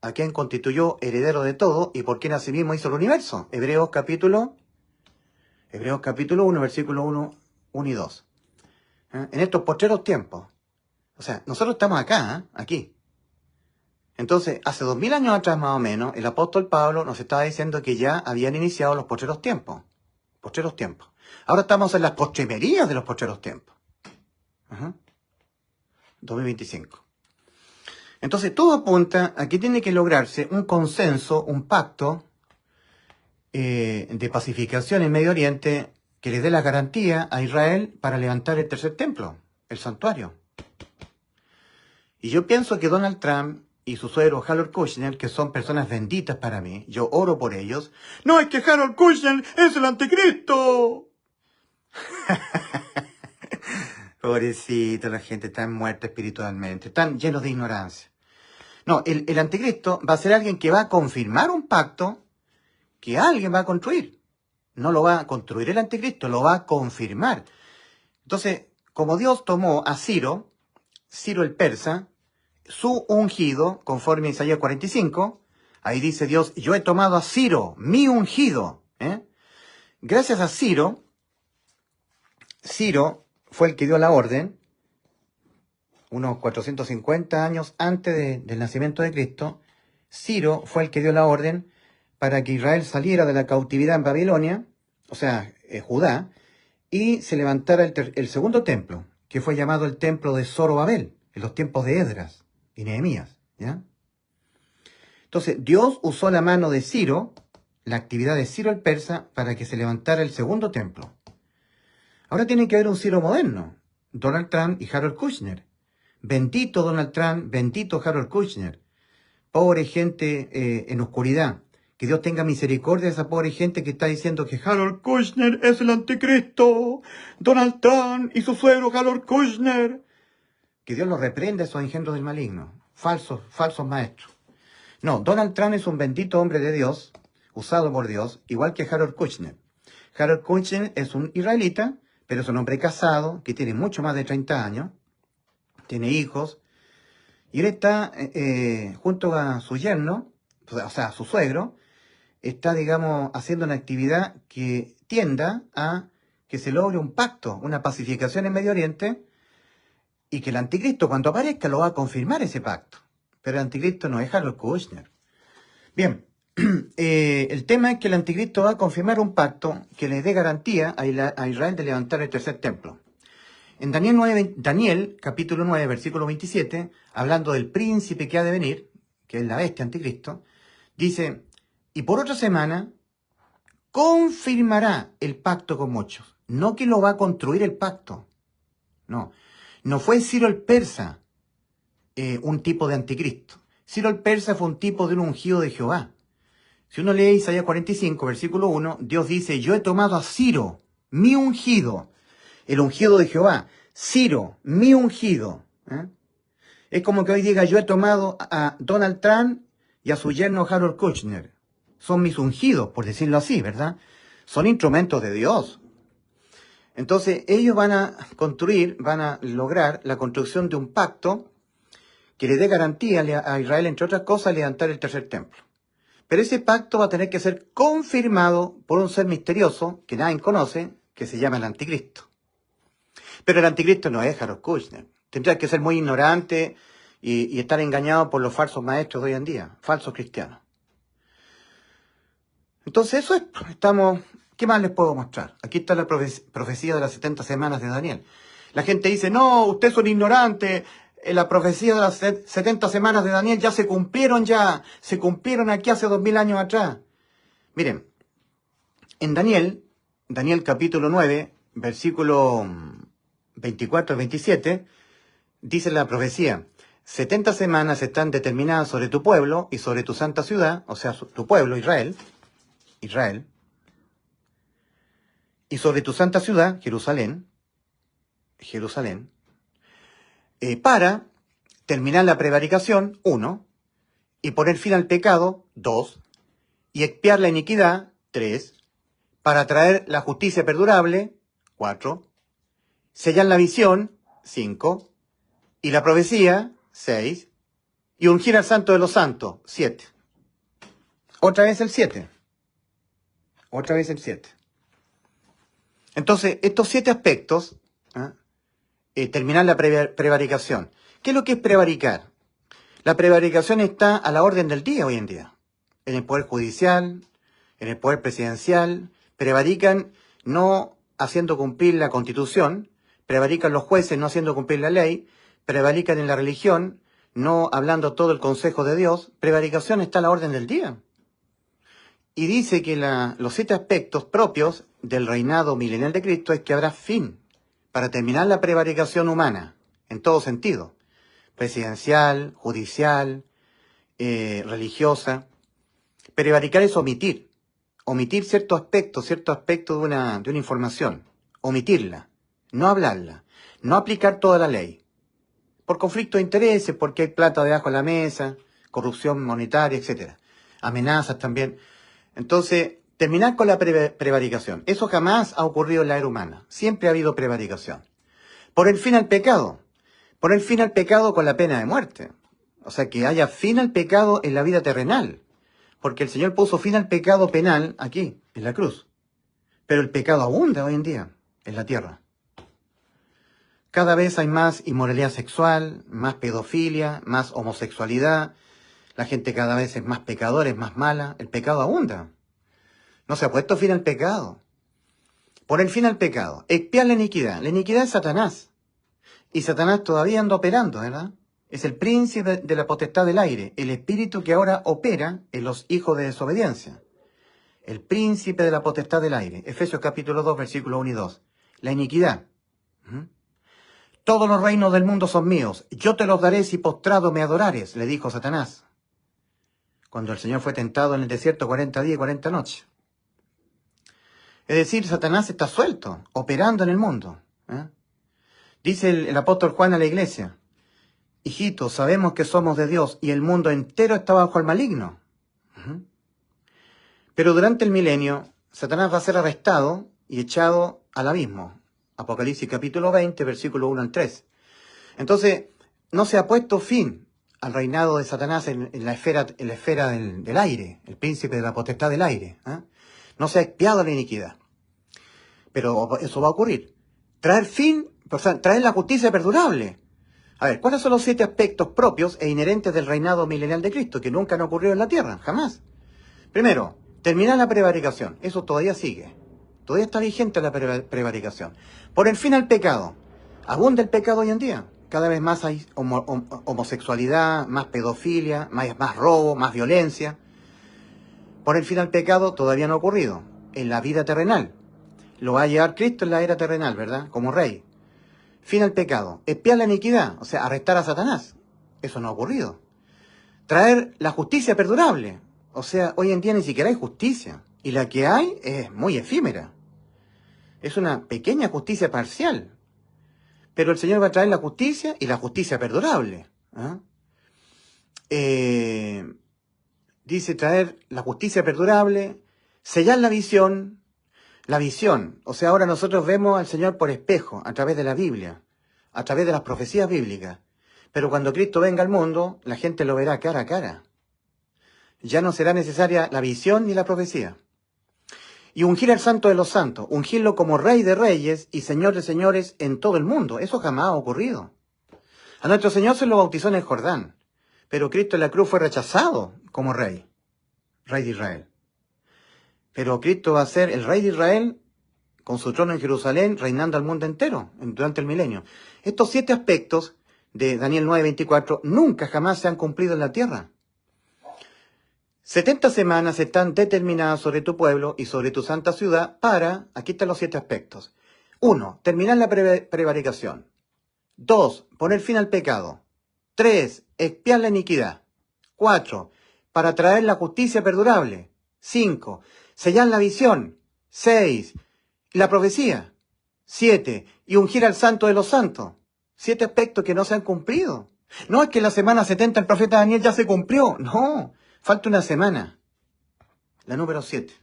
a quien constituyó heredero de todo y por quien asimismo hizo el universo. Hebreos capítulo 1, versículo 1 y 2. En estos postreros tiempos. O sea, nosotros estamos acá, aquí. Entonces, hace 2000 años atrás más o menos, el apóstol Pablo nos estaba diciendo que ya habían iniciado los postreros tiempos. Postreros tiempos. Ahora estamos en las postrimerías de los postreros tiempos. 2025. Entonces, todo apunta a que tiene que lograrse un consenso, un pacto de pacificación en Medio Oriente que le dé la garantía a Israel para levantar el tercer templo, el santuario. Y yo pienso que Donald Trump y su suegro Harold Kushner, que son personas benditas para mí, yo oro por ellos. ¡No, es que Harold Kushner es el anticristo! Pobrecito, la gente está muerta espiritualmente, están llenos de ignorancia. No, el anticristo va a ser alguien que va a confirmar un pacto que alguien va a construir. No lo va a construir el anticristo, lo va a confirmar. Entonces, como Dios tomó a Ciro el persa, su ungido, conforme a Isaías 45, ahí dice Dios, yo he tomado a Ciro, mi ungido. Gracias a Ciro fue el que dio la orden, unos 450 años antes del nacimiento de Cristo. Ciro fue el que dio la orden para que Israel saliera de la cautividad en Babilonia, o sea, Judá, y se levantara el segundo templo, que fue llamado el templo de Zorobabel, en los tiempos de Esdras y Nehemías, ¿ya? Entonces, Dios usó la mano de Ciro, la actividad de Ciro el persa, para que se levantara el segundo templo. Ahora tiene que haber un Ciro moderno, Donald Trump y Harold Kushner. Bendito Donald Trump, bendito Harold Kushner. Pobre gente en oscuridad. Que Dios tenga misericordia de esa pobre gente que está diciendo que Harold Kushner es el anticristo. Donald Trump y su suegro Harold Kushner. que Dios los reprenda esos engendros del maligno, falsos maestros. No, Donald Trump es un bendito hombre de Dios, usado por Dios, igual que Harold Kushner. Harold Kushner es un israelita, pero es un hombre casado, que tiene mucho más de 30 años, tiene hijos, y él está junto a su yerno, o sea, a su suegro, está, digamos, haciendo una actividad que tienda a que se logre un pacto, una pacificación en Medio Oriente, y que el anticristo, cuando aparezca, lo va a confirmar ese pacto. Pero el anticristo no es Harold Kushner. Bien, el tema es que el anticristo va a confirmar un pacto que le dé garantía a Israel de levantar el tercer templo. En Daniel, capítulo 9, versículo 27, hablando del príncipe que ha de venir, que es la bestia anticristo, dice, y por otra semana confirmará el pacto con muchos. No que lo va a construir el pacto. No fue Ciro el Persa un tipo de anticristo. Ciro el Persa fue un tipo de un ungido de Jehová. Si uno lee Isaías 45, versículo 1, Dios dice, yo he tomado a Ciro, mi ungido, el ungido de Jehová. Ciro, mi ungido. Es como que hoy diga, yo he tomado a Donald Trump y a su yerno Harold Kushner. Son mis ungidos, por decirlo así, ¿verdad? Son instrumentos de Dios. Entonces, ellos van a lograr la construcción de un pacto que le dé garantía a Israel, entre otras cosas, levantar el tercer templo. Pero ese pacto va a tener que ser confirmado por un ser misterioso que nadie conoce, que se llama el anticristo. Pero el anticristo no es Harold Kushner. Tendrá que ser muy ignorante y estar engañado por los falsos maestros de hoy en día, falsos cristianos. Entonces eso es, ¿qué más les puedo mostrar? Aquí está la profecía de las 70 semanas de Daniel. La gente dice, no, usted es un ignorante, la profecía de las 70 semanas de Daniel ya se cumplieron aquí hace 2000 años atrás. Miren, en Daniel capítulo 9, versículo 24 al 27, dice la profecía, 70 semanas están determinadas sobre tu pueblo y sobre tu santa ciudad, o sea, tu pueblo, Israel, y sobre tu santa ciudad, Jerusalén, para terminar la prevaricación, 1, y poner fin al pecado, 2, y expiar la iniquidad, 3, para traer la justicia perdurable, 4, sellar la visión, 5, y la profecía, 6, y ungir al santo de los santos, 7. Otra vez el 7. Entonces, estos 7 aspectos, terminar la prevaricación. ¿Qué es lo que es prevaricar? La prevaricación está a la orden del día hoy en día. En el Poder Judicial, en el Poder Presidencial, prevarican no haciendo cumplir la Constitución, prevarican los jueces no haciendo cumplir la ley, prevarican en la religión, no hablando todo el consejo de Dios. Prevaricación está a la orden del día. Y dice que los 7 aspectos propios del reinado milenial de Cristo es que habrá fin para terminar la prevaricación humana, en todo sentido, presidencial, judicial, religiosa. Prevaricar es omitir cierto aspecto de una información, omitirla, no hablarla, no aplicar toda la ley, por conflicto de intereses, porque hay plata debajo de la mesa, corrupción monetaria, etc. Amenazas también. Entonces, terminar con la prevaricación. Eso jamás ha ocurrido en la era humana. Siempre ha habido prevaricación. Poner fin al pecado. Poner fin al pecado con la pena de muerte. O sea, que haya fin al pecado en la vida terrenal. Porque el Señor puso fin al pecado penal aquí, en la cruz. Pero el pecado abunda hoy en día en la tierra. Cada vez hay más inmoralidad sexual, más pedofilia, más homosexualidad. La gente cada vez es más pecadora, es más mala. El pecado abunda. No se ha puesto fin al pecado. Poner fin al pecado. Expiar la iniquidad. La iniquidad es Satanás. Y Satanás todavía anda operando, ¿verdad? Es el príncipe de la potestad del aire. El espíritu que ahora opera en los hijos de desobediencia. El príncipe de la potestad del aire. Efesios capítulo 2, versículos 1 y 2. La iniquidad. Todos los reinos del mundo son míos. Yo te los daré si postrado me adorares, le dijo Satanás. Cuando el Señor fue tentado en el desierto 40 días y 40 noches. Es decir, Satanás está suelto, operando en el mundo. Dice el apóstol Juan a la iglesia, hijitos, sabemos que somos de Dios y el mundo entero está bajo el maligno. Pero durante el milenio, Satanás va a ser arrestado y echado al abismo. Apocalipsis capítulo 20, versículo 1 al 3. Entonces, no se ha puesto fin al reinado de Satanás en la esfera del aire, el príncipe de la potestad del aire. No se ha expiado la iniquidad. Pero eso va a ocurrir. Traer la justicia perdurable. A ver, ¿cuáles son los 7 aspectos propios e inherentes del reinado milenial de Cristo que nunca han ocurrido en la tierra? Jamás. Primero, terminar la prevaricación. Eso todavía sigue. Todavía está vigente la prevaricación. Por el fin al pecado. Abunda el pecado hoy en día. Cada vez más hay homosexualidad, más pedofilia, más robo, más violencia. Por el fin al pecado todavía no ha ocurrido. En la vida terrenal. Lo va a llevar Cristo en la era terrenal, ¿verdad? Como rey. Fin al pecado. Expiar la iniquidad, o sea, arrestar a Satanás. Eso no ha ocurrido. Traer la justicia perdurable. O sea, hoy en día ni siquiera hay justicia. Y la que hay es muy efímera. Es una pequeña justicia parcial. Pero el Señor va a traer la justicia y la justicia perdurable. Dice traer la justicia perdurable, sellar la visión. La visión, o sea, ahora nosotros vemos al Señor por espejo, a través de la Biblia, a través de las profecías bíblicas. Pero cuando Cristo venga al mundo, la gente lo verá cara a cara. Ya no será necesaria la visión ni la profecía. Y ungir al Santo de los Santos, ungirlo como Rey de Reyes y Señor de Señores en todo el mundo. Eso jamás ha ocurrido. A nuestro Señor se lo bautizó en el Jordán, pero Cristo en la cruz fue rechazado como Rey de Israel. Pero Cristo va a ser el Rey de Israel con su trono en Jerusalén, reinando al mundo entero durante el milenio. Estos 7 aspectos de Daniel 9:24 nunca jamás se han cumplido en la tierra. 70 semanas están determinadas sobre tu pueblo y sobre tu santa ciudad para, aquí están los 7 aspectos. 1. Terminar la prevaricación. 2. Poner fin al pecado. 3. Expiar la iniquidad. 4. Para traer la justicia perdurable. 5. Sellar la visión. 6. La profecía. 7. Y ungir al santo de los santos. 7 aspectos que no se han cumplido. No es que la semana 70 el profeta Daniel ya se cumplió. No. Falta una semana. La número 7.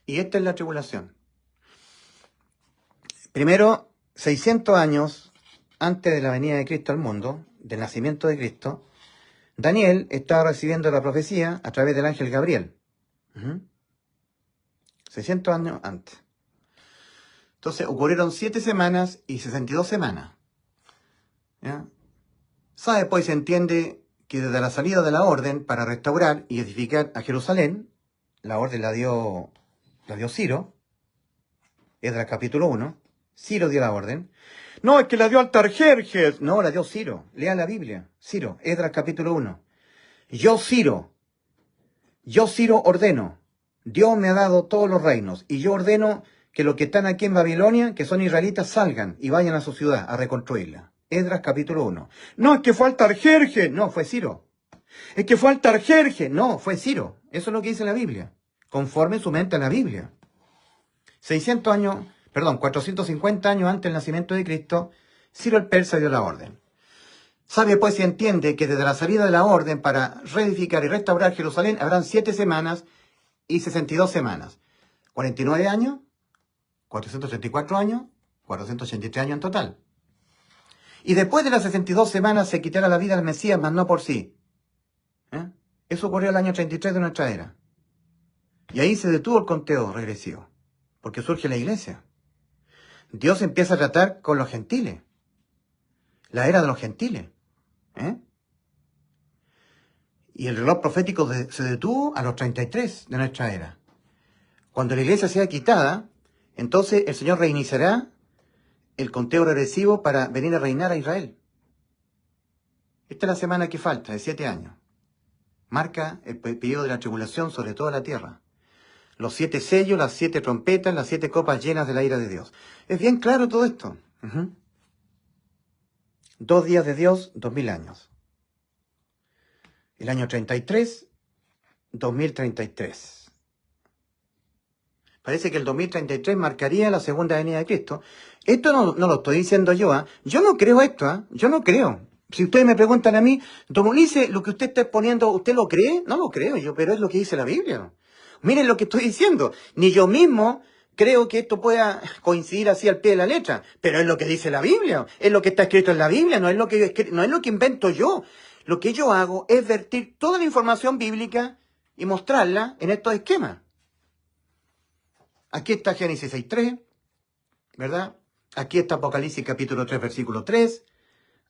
Y esta es la tribulación. Primero, 600 años antes de la venida de Cristo al mundo, del nacimiento de Cristo, Daniel estaba recibiendo la profecía a través del ángel Gabriel. 600 años antes. Entonces ocurrieron 7 semanas y 62 semanas. ¿Ya? Sabe, pues, se entiende que desde la salida de la orden para restaurar y edificar a Jerusalén, la orden la dio Ciro, Esdras capítulo 1, Ciro dio la orden. No, es que la dio Artajerjes. No, la dio Ciro. Lea la Biblia. Ciro, Esdras capítulo 1. Yo Ciro ordeno. Dios me ha dado todos los reinos. Y yo ordeno que los que están aquí en Babilonia, que son israelitas, salgan y vayan a su ciudad a reconstruirla. Esdras capítulo 1. No, es que fue Artajerjes. No, fue Ciro. Es que fue Artajerjes. No, fue Ciro. Eso es lo que dice la Biblia. Conforme su mente a la Biblia. 450 años antes del nacimiento de Cristo, Ciro el Persa dio la orden. Sabe, pues, y entiende que desde la salida de la orden para reedificar y restaurar Jerusalén habrán 7 semanas y 62 semanas. 49 años, 434 años, 483 años en total. Y después de las 62 semanas se quitará la vida al Mesías, mas no por sí. Eso ocurrió el año 33 de nuestra era. Y ahí se detuvo el conteo regresivo, porque surge la iglesia. Dios empieza a tratar con los gentiles. La era de los gentiles. Y el reloj profético se detuvo a los 33 de nuestra era. Cuando la iglesia sea quitada, entonces el Señor reiniciará el conteo regresivo para venir a reinar a Israel. Esta es la semana que falta, de 7 años. Marca el periodo de la tribulación sobre toda la tierra. Los 7 sellos, las 7 trompetas, las 7 copas llenas de la ira de Dios. Es bien claro todo esto. 2 días de Dios, 2000 años. El año 33, 2033. Parece que el 2033 marcaría la segunda venida de Cristo. Esto no lo estoy diciendo yo, ¿eh? Yo no creo esto, ¿eh? Yo no creo. Si ustedes me preguntan a mí, don Ulises, lo que usted está exponiendo, ¿usted lo cree? No lo creo yo, pero es lo que dice la Biblia. Miren lo que estoy diciendo. Ni yo mismo creo que esto pueda coincidir así al pie de la letra, pero es lo que dice la Biblia, es lo que está escrito en la Biblia, no es lo que invento yo. Lo que yo hago es vertir toda la información bíblica y mostrarla en estos esquemas. Aquí está Génesis 6.3, ¿verdad? Aquí está Apocalipsis capítulo 3, versículo 3.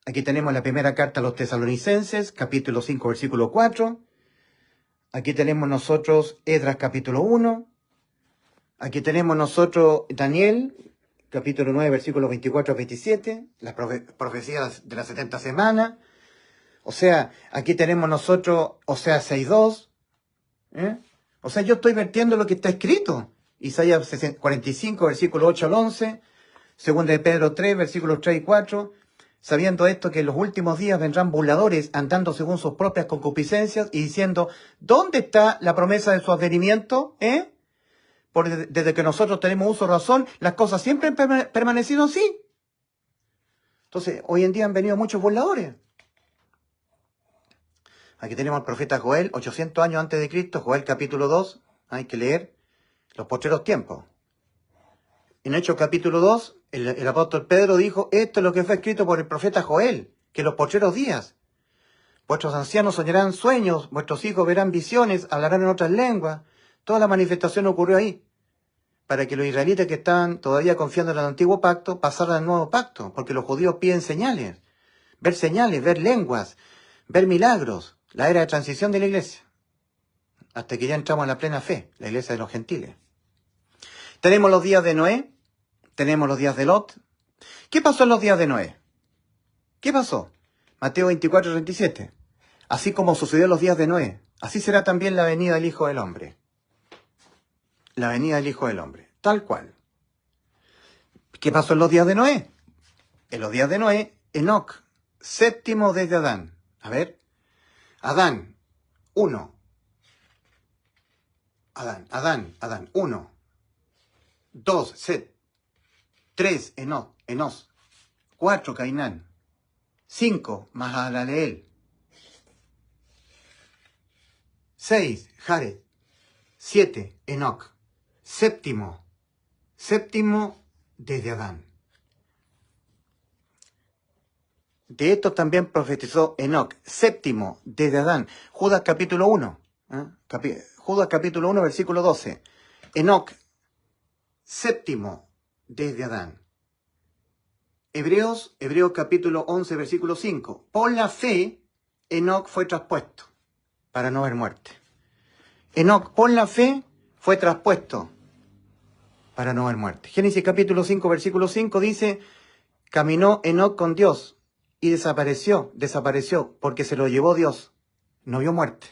Aquí tenemos la primera carta a los tesalonicenses, capítulo 5, versículo 4. Aquí tenemos nosotros Esdras capítulo 1. Aquí tenemos nosotros Daniel, capítulo 9, versículos 24 a 27, las profecías de las 70 semanas. O sea, aquí tenemos nosotros Oseas 6.2. O sea, yo estoy vertiendo lo que está escrito. Isaías 45, versículo 8 al 11. Segunda de Pedro 3, versículos 3 y 4. Sabiendo esto, que en los últimos días vendrán burladores andando según sus propias concupiscencias y diciendo, ¿dónde está la promesa de su advenimiento? Porque desde que nosotros tenemos uso de razón, las cosas siempre han permanecido así. Entonces, hoy en día han venido muchos burladores. Aquí tenemos al profeta Joel, 800 años antes de Cristo, Joel capítulo 2. Hay que leer los postreros tiempos. En Hechos capítulo 2, el apóstol Pedro dijo, esto es lo que fue escrito por el profeta Joel, que en los postreros días vuestros ancianos soñarán sueños, vuestros hijos verán visiones, hablarán en otras lenguas. Toda la manifestación ocurrió ahí, para que los israelitas que estaban todavía confiando en el antiguo pacto pasaran al nuevo pacto, porque los judíos piden señales, ver lenguas, ver milagros, la era de transición de la iglesia, hasta que ya entramos en la plena fe, la iglesia de los gentiles. Tenemos los días de Noé, tenemos los días de Lot. ¿Qué pasó en los días de Noé? ¿Qué pasó? Mateo 24, 37. Así como sucedió en los días de Noé, así será también la venida del Hijo del Hombre. La venida del Hijo del Hombre, tal cual. ¿Qué pasó en los días de Noé? En los días de Noé, Enoc, séptimo desde Adán. A ver, Adán, 1. Adán, 1. 2, Set. 3, Enos. 4, Cainán. 5, Mahalaleel. 6, Jared. 7, Enoc. Séptimo desde Adán. De esto también profetizó Enoc, séptimo desde Adán. Judas capítulo 1. Judas capítulo 1, versículo 12. Enoc, séptimo desde Adán. Hebreos capítulo 11, versículo 5. Por la fe, Enoc fue traspuesto para no ver muerte. Enoc, por la fe, fue traspuesto para no ver muerte. Génesis capítulo 5, versículo 5 dice, caminó Enoc con Dios y desapareció, porque se lo llevó Dios. No vio muerte.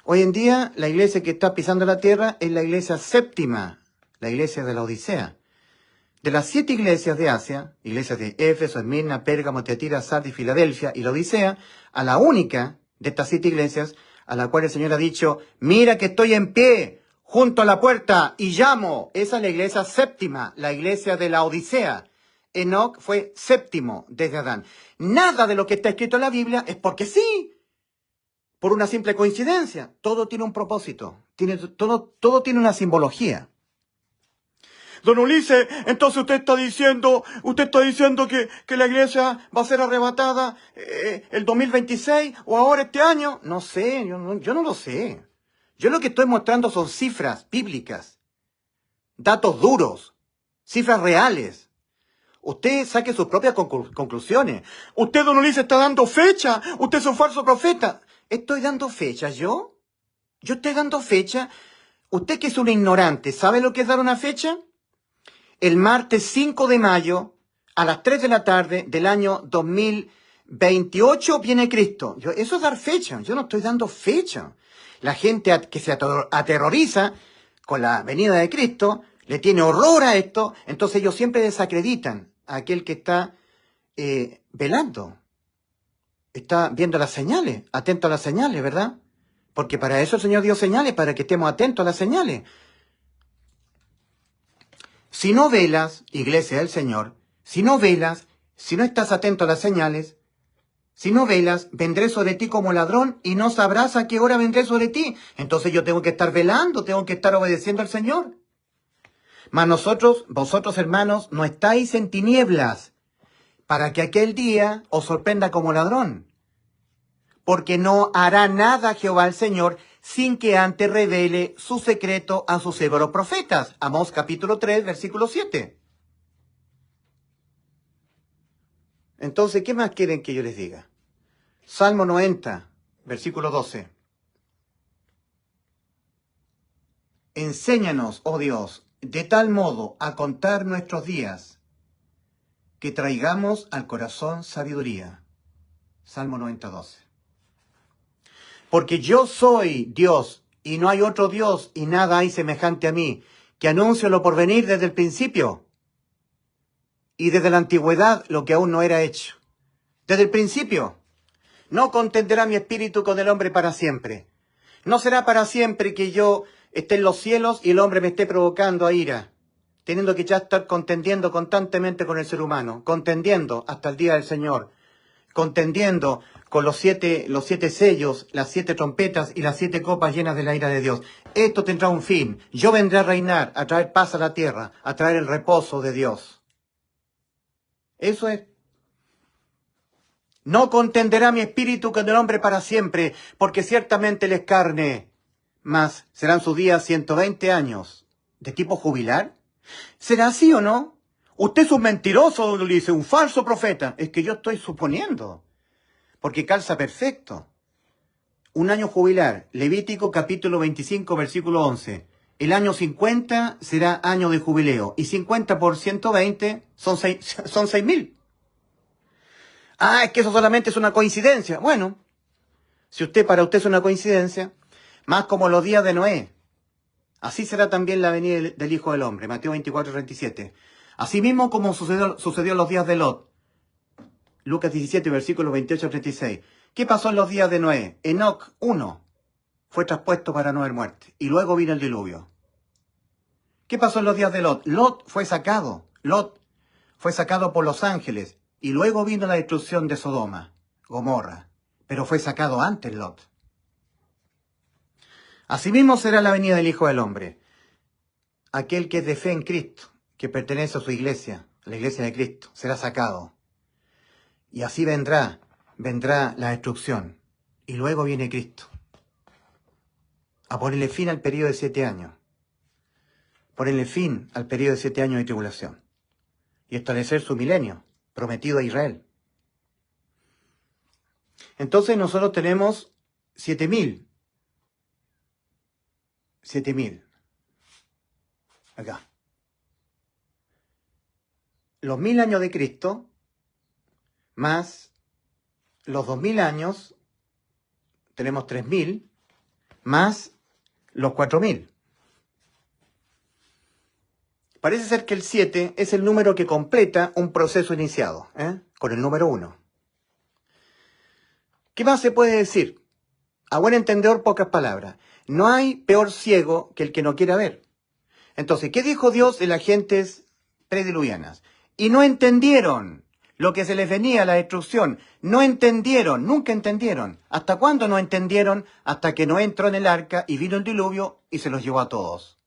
Hoy en día, la iglesia que está pisando la tierra es la iglesia séptima, la iglesia de la Odisea. De las 7 iglesias de Asia, iglesias de Éfeso, Esmirna, Pérgamo, Tiatira, Sardis, Filadelfia y la Odisea, a la única de estas 7 iglesias, a la cual el Señor ha dicho, mira que estoy en pie, junto a la puerta, y llamo. Esa es la iglesia séptima, la iglesia de la Odisea. Enoc fue séptimo desde Adán. Nada de lo que está escrito en la Biblia es porque sí, por una simple coincidencia. Todo tiene un propósito, todo tiene una simbología. Don Ulises, entonces usted está diciendo que la iglesia va a ser arrebatada el 2026 o ahora este año. No sé, yo no lo sé. Yo lo que estoy mostrando son cifras bíblicas, datos duros, cifras reales. Usted saque sus propias conclusiones. Usted, don Ulises, está dando fecha. Usted es un falso profeta. ¿Estoy dando fecha yo? ¿Yo estoy dando fecha? Usted que es un ignorante, ¿sabe lo que es dar una fecha? El martes 5 de mayo, a las 3 de la tarde del año 2028, viene Cristo. Eso es dar fecha. Yo no estoy dando fecha. La gente que se aterroriza con la venida de Cristo, le tiene horror a esto, entonces ellos siempre desacreditan a aquel que está velando. Está viendo las señales, atento a las señales, ¿verdad? Porque para eso el Señor dio señales, para que estemos atentos a las señales. Si no velas, iglesia del Señor, si no velas, si no estás atento a las señales, si no velas, vendré sobre ti como ladrón y no sabrás a qué hora vendré sobre ti. Entonces yo tengo que estar velando, tengo que estar obedeciendo al Señor. Mas vosotros hermanos, no estáis en tinieblas, para que aquel día os sorprenda como ladrón. Porque no hará nada Jehová el Señor sin que antes revele su secreto a sus severos profetas. Amós capítulo 3, versículo 7. Entonces, ¿qué más quieren que yo les diga? Salmo 90, versículo 12. Enséñanos, oh Dios, de tal modo a contar nuestros días, que traigamos al corazón sabiduría. Salmo 90, 12. Porque yo soy Dios, y no hay otro Dios, y nada hay semejante a mí, que anuncio lo por venir desde el principio, y desde la antigüedad lo que aún no era hecho. Desde el principio, no contenderá mi espíritu con el hombre para siempre. No será para siempre que yo esté en los cielos y el hombre me esté provocando a ira, teniendo que ya estar contendiendo constantemente con el ser humano, contendiendo hasta el día del Señor, contendiendo con los siete sellos, las 7 trompetas y las 7 copas llenas de la ira de Dios. Esto tendrá un fin. Yo vendré a reinar, a traer paz a la tierra, a traer el reposo de Dios. Eso es. No contenderá mi espíritu con el hombre para siempre, porque ciertamente él es carne. Mas serán sus días 120 años. ¿De tipo jubilar? ¿Será así o no? Usted es un mentiroso, don Ulises, un falso profeta. Es que yo estoy suponiendo, porque calza perfecto. Un año jubilar, Levítico capítulo 25, versículo 11. El año 50 será año de jubileo, y 50 por 120 son 6.000. Ah, es que eso solamente es una coincidencia. Bueno, si para usted es una coincidencia, más como los días de Noé. Así será también la venida del Hijo del Hombre, Mateo 24, 37. Asimismo como sucedió en los días de Lot, Lucas 17, versículos 28 a 36. ¿Qué pasó en los días de Noé? Enoc 1 fue traspuesto para no haber muerte, y luego vino el diluvio. ¿Qué pasó en los días de Lot? Lot fue sacado por los ángeles, y luego vino la destrucción de Sodoma, Gomorra, pero fue sacado antes Lot. Asimismo será la venida del Hijo del Hombre. Aquel que es de fe en Cristo, que pertenece a su iglesia, la iglesia de Cristo, será sacado. Y así vendrá la destrucción. Y luego viene Cristo, a ponerle fin al periodo de 7 años. Ponerle fin al periodo de 7 años de tribulación. Y establecer su milenio, prometido a Israel. Entonces nosotros tenemos 7.000. 7.000. Acá. Los 1.000 años de Cristo, más los 2.000 años, tenemos 3.000, más los 4.000. Parece ser que el 7 es el número que completa un proceso iniciado, con el número 1. ¿Qué más se puede decir? A buen entendedor, pocas palabras. No hay peor ciego que el que no quiera ver. Entonces, ¿qué dijo Dios de las gentes prediluvianas? Y no entendieron lo que se les venía, la destrucción. No entendieron, nunca entendieron. ¿Hasta cuándo no entendieron? Hasta que Noé entró en el arca y vino el diluvio y se los llevó a todos.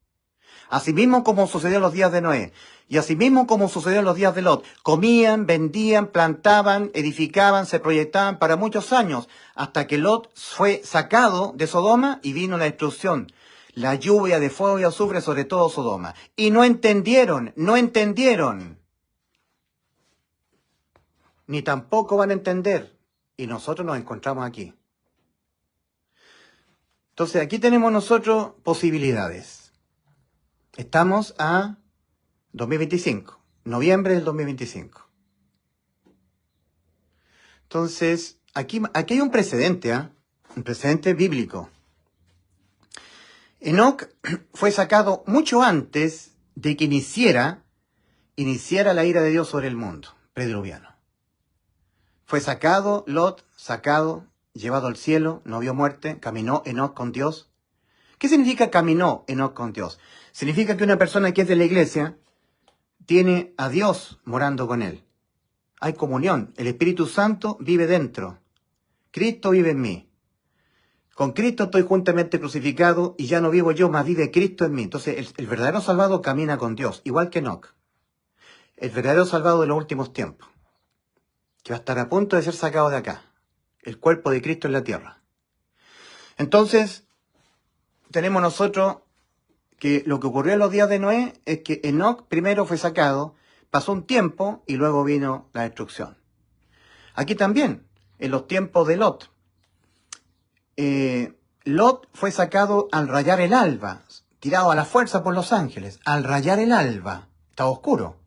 Asimismo como sucedió en los días de Noé, y asimismo como sucedió en los días de Lot, comían, vendían, plantaban, edificaban, se proyectaban para muchos años, hasta que Lot fue sacado de Sodoma y vino la destrucción, la lluvia de fuego y azufre sobre todo Sodoma. Y no entendieron, ni tampoco van a entender, y nosotros nos encontramos aquí. Entonces aquí tenemos nosotros posibilidades. Estamos a 2025, noviembre del 2025. Entonces, aquí hay un precedente, un precedente bíblico. Enoc fue sacado mucho antes de que iniciara la ira de Dios sobre el mundo prediluviano. Fue sacado, Lot, llevado al cielo, no vio muerte, caminó Enoc con Dios. ¿Qué significa caminó Enoc con Dios? Significa que una persona que es de la iglesia tiene a Dios morando con él. Hay comunión. El Espíritu Santo vive dentro. Cristo vive en mí. Con Cristo estoy juntamente crucificado y ya no vivo yo, mas vive Cristo en mí. Entonces el verdadero salvado camina con Dios, igual que Enoc. El verdadero salvado de los últimos tiempos, que va a estar a punto de ser sacado de acá. El cuerpo de Cristo en la tierra. Entonces, tenemos nosotros que lo que ocurrió en los días de Noé es que Enoc primero fue sacado, pasó un tiempo y luego vino la destrucción. Aquí también, en los tiempos de Lot. Lot fue sacado al rayar el alba, tirado a la fuerza por los ángeles, al rayar el alba, estaba oscuro.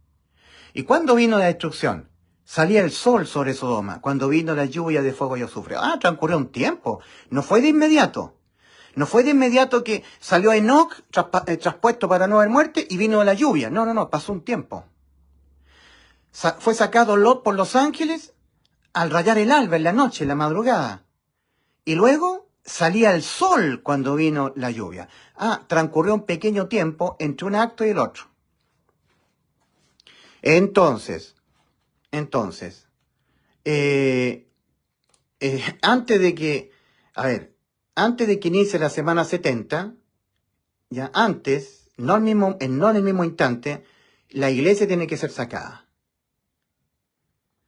¿Y cuándo vino la destrucción? Salía el sol sobre Sodoma, cuando vino la lluvia de fuego y azufre. Transcurrió un tiempo, no fue de inmediato. No fue de inmediato que salió Enoc, traspuesto para no haber muerte, y vino la lluvia. No, pasó un tiempo. Fue sacado Lot por los ángeles al rayar el alba en la noche, en la madrugada. Y luego salía el sol cuando vino la lluvia. Transcurrió un pequeño tiempo entre un acto y el otro. Entonces, antes de que inicie la semana 70, ya antes, no en el mismo instante, la iglesia tiene que ser sacada.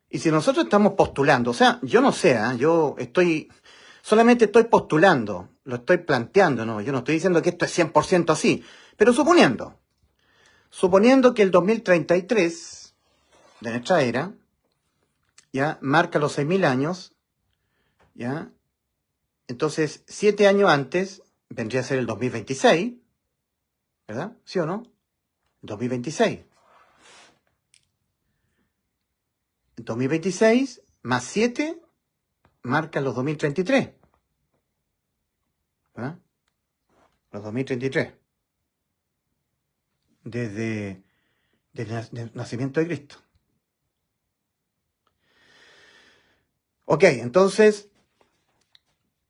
Y si nosotros estamos postulando, yo no sé, solamente estoy postulando, lo estoy planteando, ¿no? Yo no estoy diciendo que esto es 100% así, pero suponiendo que el 2033 de nuestra era, ya marca los 6.000 años, ya, entonces 7 años antes vendría a ser el 2026, ¿verdad? ¿Sí o no? 2026. 2026 más 7 marca los 2033. ¿Verdad? Los 2033. Desde el nacimiento de Cristo. Ok, entonces,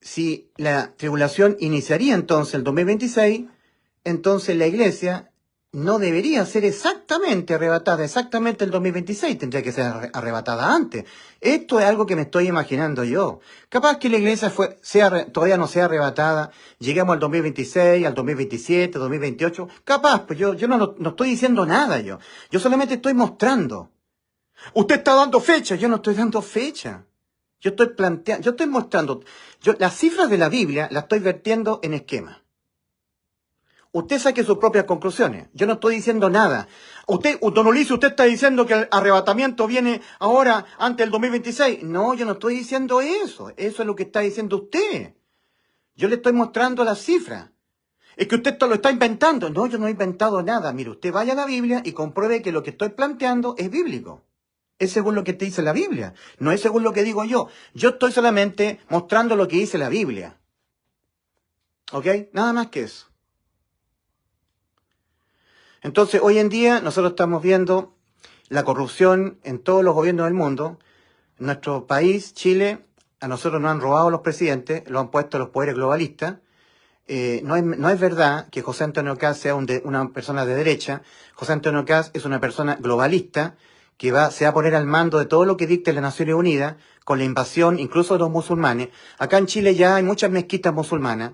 si la tribulación iniciaría entonces el 2026, entonces la iglesia no debería ser exactamente arrebatada, exactamente el 2026, tendría que ser arrebatada antes. Esto es algo que me estoy imaginando yo. Capaz que la iglesia todavía no sea arrebatada, lleguemos al 2026, al 2027, 2028, capaz, pues yo no estoy diciendo nada yo solamente estoy mostrando. Usted está dando fecha, yo no estoy dando fecha. Yo estoy mostrando, las cifras de la Biblia las estoy vertiendo en esquema. Usted saque sus propias conclusiones. Yo no estoy diciendo nada. Don Ulises, usted está diciendo que el arrebatamiento viene ahora, antes del 2026. No, yo no estoy diciendo eso. Eso es lo que está diciendo usted. Yo le estoy mostrando las cifras. Es que usted lo está inventando. No, yo no he inventado nada. Mire, usted vaya a la Biblia y compruebe que lo que estoy planteando es bíblico. Es según lo que te dice la Biblia. No es según lo que digo yo. Yo estoy solamente mostrando lo que dice la Biblia. ¿Ok? Nada más que eso. Entonces, hoy en día nosotros estamos viendo la corrupción en todos los gobiernos del mundo. En nuestro país, Chile, a nosotros nos han robado los presidentes, lo han puesto los poderes globalistas. No es verdad que José Antonio Kast sea una persona de derecha. José Antonio Kast es una persona globalista que se va a poner al mando de todo lo que dicte las Naciones Unidas, con la invasión incluso de los musulmanes. Acá en Chile ya hay muchas mezquitas musulmanas.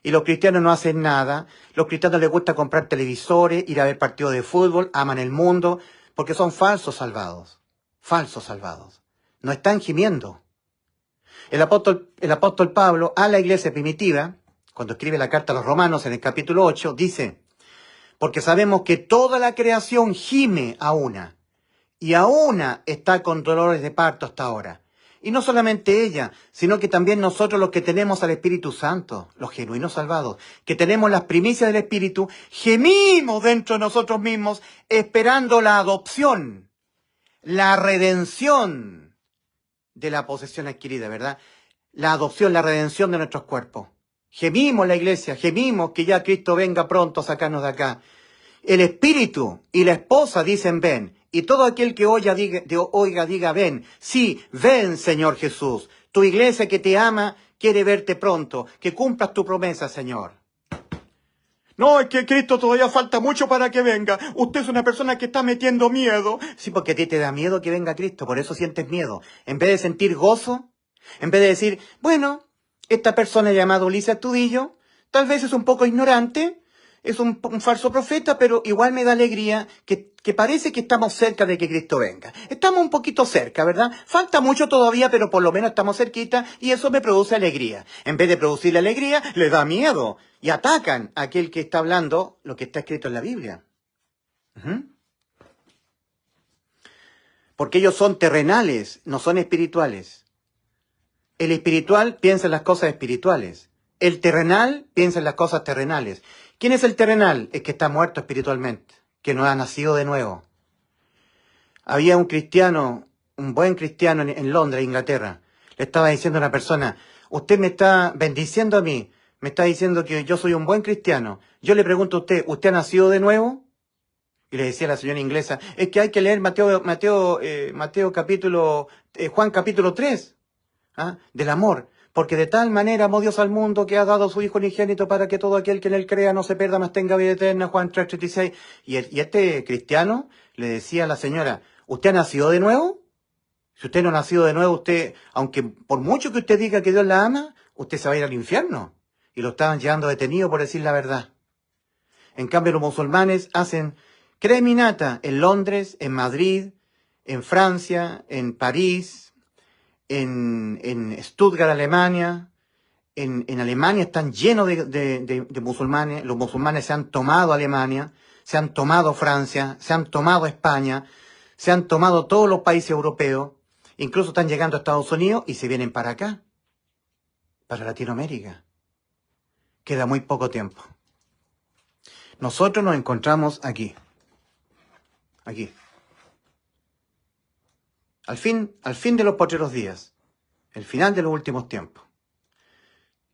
Y los cristianos no hacen nada. Los cristianos les gusta comprar televisores, ir a ver partidos de fútbol, aman el mundo, porque son falsos salvados. Falsos salvados. No están gimiendo. El apóstol Pablo a la iglesia primitiva, cuando escribe la carta a los romanos en el capítulo 8, dice, porque sabemos que toda la creación gime a una, y a una está con dolores de parto hasta ahora. Y no solamente ella, sino que también nosotros los que tenemos al Espíritu Santo, los genuinos salvados, que tenemos las primicias del Espíritu, gemimos dentro de nosotros mismos esperando la adopción, la redención de la posesión adquirida, ¿verdad? La adopción, la redención de nuestros cuerpos. Gemimos la iglesia, gemimos que ya Cristo venga pronto a sacarnos de acá. El Espíritu y la esposa dicen ven. Y todo aquel que oiga diga ven. Sí, ven, Señor Jesús. Tu iglesia que te ama quiere verte pronto. Que cumplas tu promesa, Señor. No, es que Cristo todavía falta mucho para que venga. Usted es una persona que está metiendo miedo. Sí, porque a ti te da miedo que venga Cristo, por eso sientes miedo. En vez de sentir gozo, en vez de decir, bueno, esta persona llamada Ulises Astudillo, tal vez es un poco ignorante, es un falso profeta, pero igual me da alegría que parece que estamos cerca de que Cristo venga. Estamos un poquito cerca, ¿verdad? Falta mucho todavía, pero por lo menos estamos cerquita y eso me produce alegría. En vez de producirle alegría, le da miedo y atacan a aquel que está hablando lo que está escrito en la Biblia. Porque ellos son terrenales, no son espirituales. El espiritual piensa en las cosas espirituales. El terrenal piensa en las cosas terrenales. ¿Quién es el terrenal? Es que está muerto espiritualmente, que no ha nacido de nuevo. Había un cristiano, un buen cristiano en Londres, Inglaterra. Le estaba diciendo a una persona, usted me está bendiciendo a mí, me está diciendo que yo soy un buen cristiano. Yo le pregunto a usted, ¿usted ha nacido de nuevo? Y le decía a la señora inglesa, es que hay que leer Juan capítulo 3, del amor. Porque de tal manera amó Dios al mundo que ha dado a su Hijo unigénito para que todo aquel que en él crea no se pierda, mas tenga vida eterna, Juan 3:36. Y este cristiano le decía a la señora, ¿usted ha nacido de nuevo? Si usted no ha nacido de nuevo, usted, aunque por mucho que usted diga que Dios la ama, usted se va a ir al infierno. Y lo estaban llevando detenido por decir la verdad. En cambio, los musulmanes hacen creminata en Londres, en Madrid, en Francia, en París, en Stuttgart, Alemania. En Alemania están llenos de musulmanes. Los musulmanes se han tomado Alemania, se han tomado Francia, se han tomado España, se han tomado todos los países europeos. Incluso están llegando a Estados Unidos y se vienen para acá, para Latinoamérica. Queda muy poco tiempo. Nosotros nos encontramos aquí. Aquí. Al fin de los postreros días. El final de los últimos tiempos.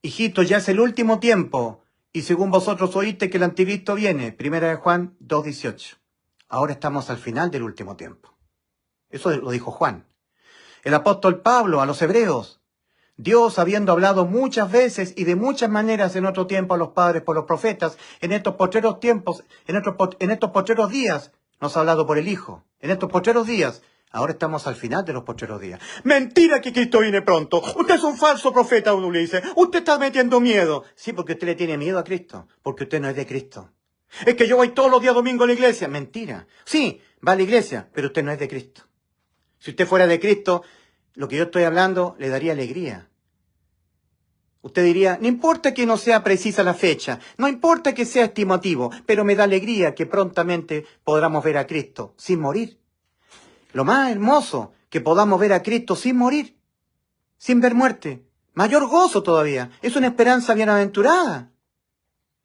Hijitos, ya es el último tiempo. Y según vosotros oíste que el anticristo viene. 1 Juan 2:18. Ahora estamos al final del último tiempo. Eso lo dijo Juan. El apóstol Pablo a los hebreos. Dios, habiendo hablado muchas veces y de muchas maneras en otro tiempo a los padres por los profetas, en estos postreros tiempos, en estos postreros días, nos ha hablado por el Hijo. En estos postreros días, ahora estamos al final de los postreros días. ¡Mentira que Cristo viene pronto! Usted es un falso profeta, Ulises. Usted está metiendo miedo. Sí, porque usted le tiene miedo a Cristo, porque usted no es de Cristo. Es que yo voy todos los días domingo a la iglesia. Mentira. Sí, va a la iglesia, pero usted no es de Cristo. Si usted fuera de Cristo, lo que yo estoy hablando le daría alegría. Usted diría, no importa que no sea precisa la fecha, no importa que sea estimativo, pero me da alegría que prontamente podamos ver a Cristo sin morir. Lo más hermoso, que podamos ver a Cristo sin morir, sin ver muerte. Mayor gozo todavía. Es una esperanza bienaventurada.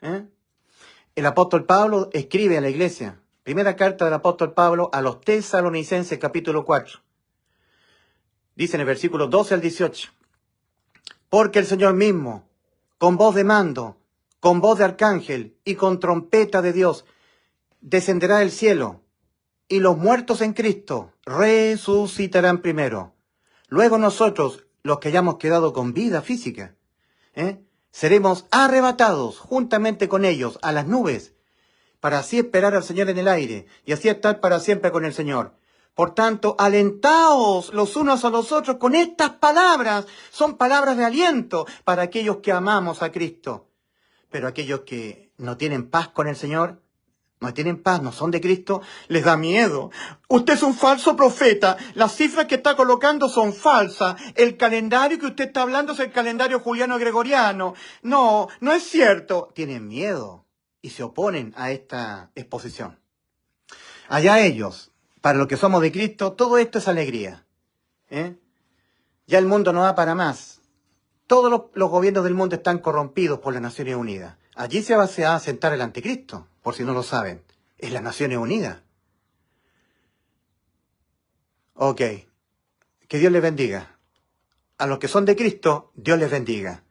El apóstol Pablo escribe a la iglesia. Primera carta del apóstol Pablo a los Tesalonicenses, capítulo 4. Dice en el versículo 12 al 18. Porque el Señor mismo, con voz de mando, con voz de arcángel y con trompeta de Dios, descenderá del cielo, y los muertos en Cristo resucitarán primero. Luego nosotros, los que hayamos quedado con vida física, seremos arrebatados juntamente con ellos a las nubes, para así esperar al Señor en el aire, y así estar para siempre con el Señor. Por tanto, alentaos los unos a los otros con estas palabras. Son palabras de aliento para aquellos que amamos a Cristo. Pero aquellos que no tienen paz con el Señor, no tienen paz, no son de Cristo, les da miedo. Usted es un falso profeta. Las cifras que está colocando son falsas. El calendario que usted está hablando es el calendario juliano-gregoriano. No, no es cierto. Tienen miedo y se oponen a esta exposición. Allá ellos. Para los que somos de Cristo, todo esto es alegría. Ya el mundo no va para más. Todos los gobiernos del mundo están corrompidos por las Naciones Unidas. Allí se va a sentar el anticristo, por si no lo saben. Es las Naciones Unidas. Ok. Que Dios les bendiga. A los que son de Cristo, Dios les bendiga.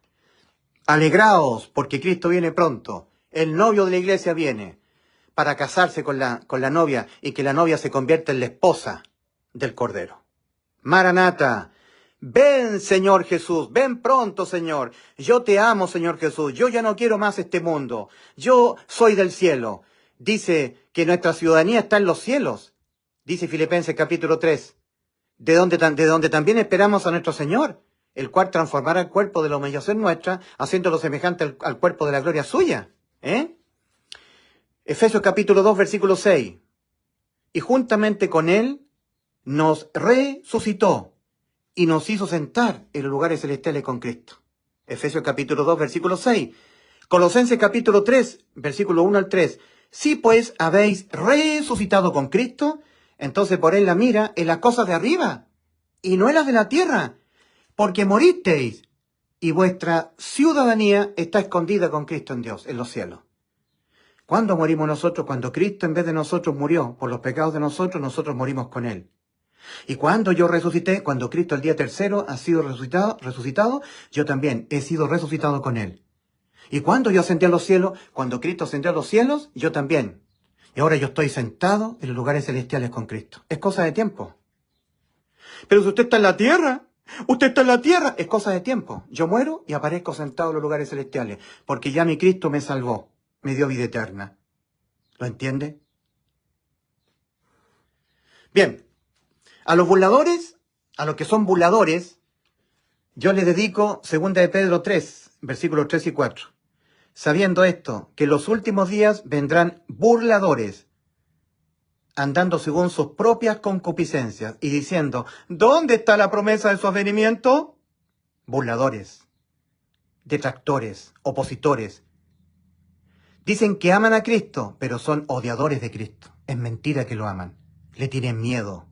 Alegraos, porque Cristo viene pronto. El novio de la iglesia viene para casarse con la novia y que la novia se convierta en la esposa del Cordero. Maranata, ven, Señor Jesús, ven pronto, Señor. Yo te amo, Señor Jesús. Yo ya no quiero más este mundo. Yo soy del cielo. Dice que nuestra ciudadanía está en los cielos. Dice Filipenses capítulo 3. De donde también esperamos a nuestro Señor, el cual transformará el cuerpo de la humillación nuestra, haciéndolo semejante al cuerpo de la gloria suya. Efesios capítulo 2, versículo 6. Y juntamente con Él nos resucitó y nos hizo sentar en los lugares celestiales con Cristo. Efesios capítulo 2, versículo 6. Colosenses capítulo 3, versículo 1 al 3. Si pues habéis resucitado con Cristo, entonces ponéis la mira en las cosas de arriba y no en las de la tierra, porque moristeis y vuestra ciudadanía está escondida con Cristo en Dios, en los cielos. ¿Cuándo morimos nosotros? Cuando Cristo en vez de nosotros murió por los pecados de nosotros morimos con Él. ¿Y cuando yo resucité? Cuando Cristo el día tercero ha sido resucitado, yo también he sido resucitado con Él. ¿Y cuando yo ascendí a los cielos? Cuando Cristo ascendió a los cielos, yo también. Y ahora yo estoy sentado en los lugares celestiales con Cristo. Es cosa de tiempo. Pero si usted está en la tierra, es cosa de tiempo. Yo muero y aparezco sentado en los lugares celestiales, porque ya mi Cristo me salvó, me dio vida eterna. ¿Lo entiende? Bien, a los burladores, a los que son burladores, yo les dedico 2 de Pedro 3, versículos 3 y 4. Sabiendo esto, que en los últimos días vendrán burladores, andando según sus propias concupiscencias, y diciendo, ¿dónde está la promesa de su advenimiento? Burladores, detractores, opositores. Dicen que aman a Cristo, pero son odiadores de Cristo. Es mentira que lo aman. Le tienen miedo.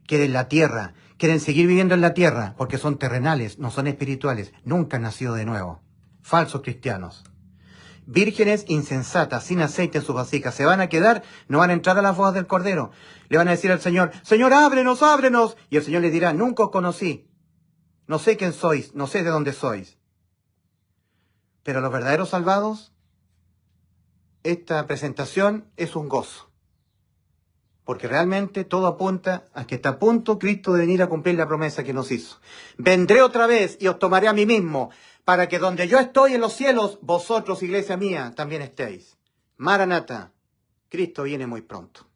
Quieren la tierra, quieren seguir viviendo en la tierra, porque son terrenales, no son espirituales, nunca han nacido de nuevo. Falsos cristianos. Vírgenes insensatas, sin aceite en sus vasijas, se van a quedar, no van a entrar a las bodas del Cordero. Le van a decir al Señor, Señor, ábrenos, ábrenos. Y el Señor les dirá, nunca os conocí. No sé quién sois, no sé de dónde sois. Pero los verdaderos salvados, esta presentación es un gozo. Porque realmente todo apunta a que está a punto Cristo de venir a cumplir la promesa que nos hizo. Vendré otra vez y os tomaré a mí mismo, para que donde yo estoy en los cielos, vosotros, iglesia mía, también estéis. Maranata, Cristo viene muy pronto.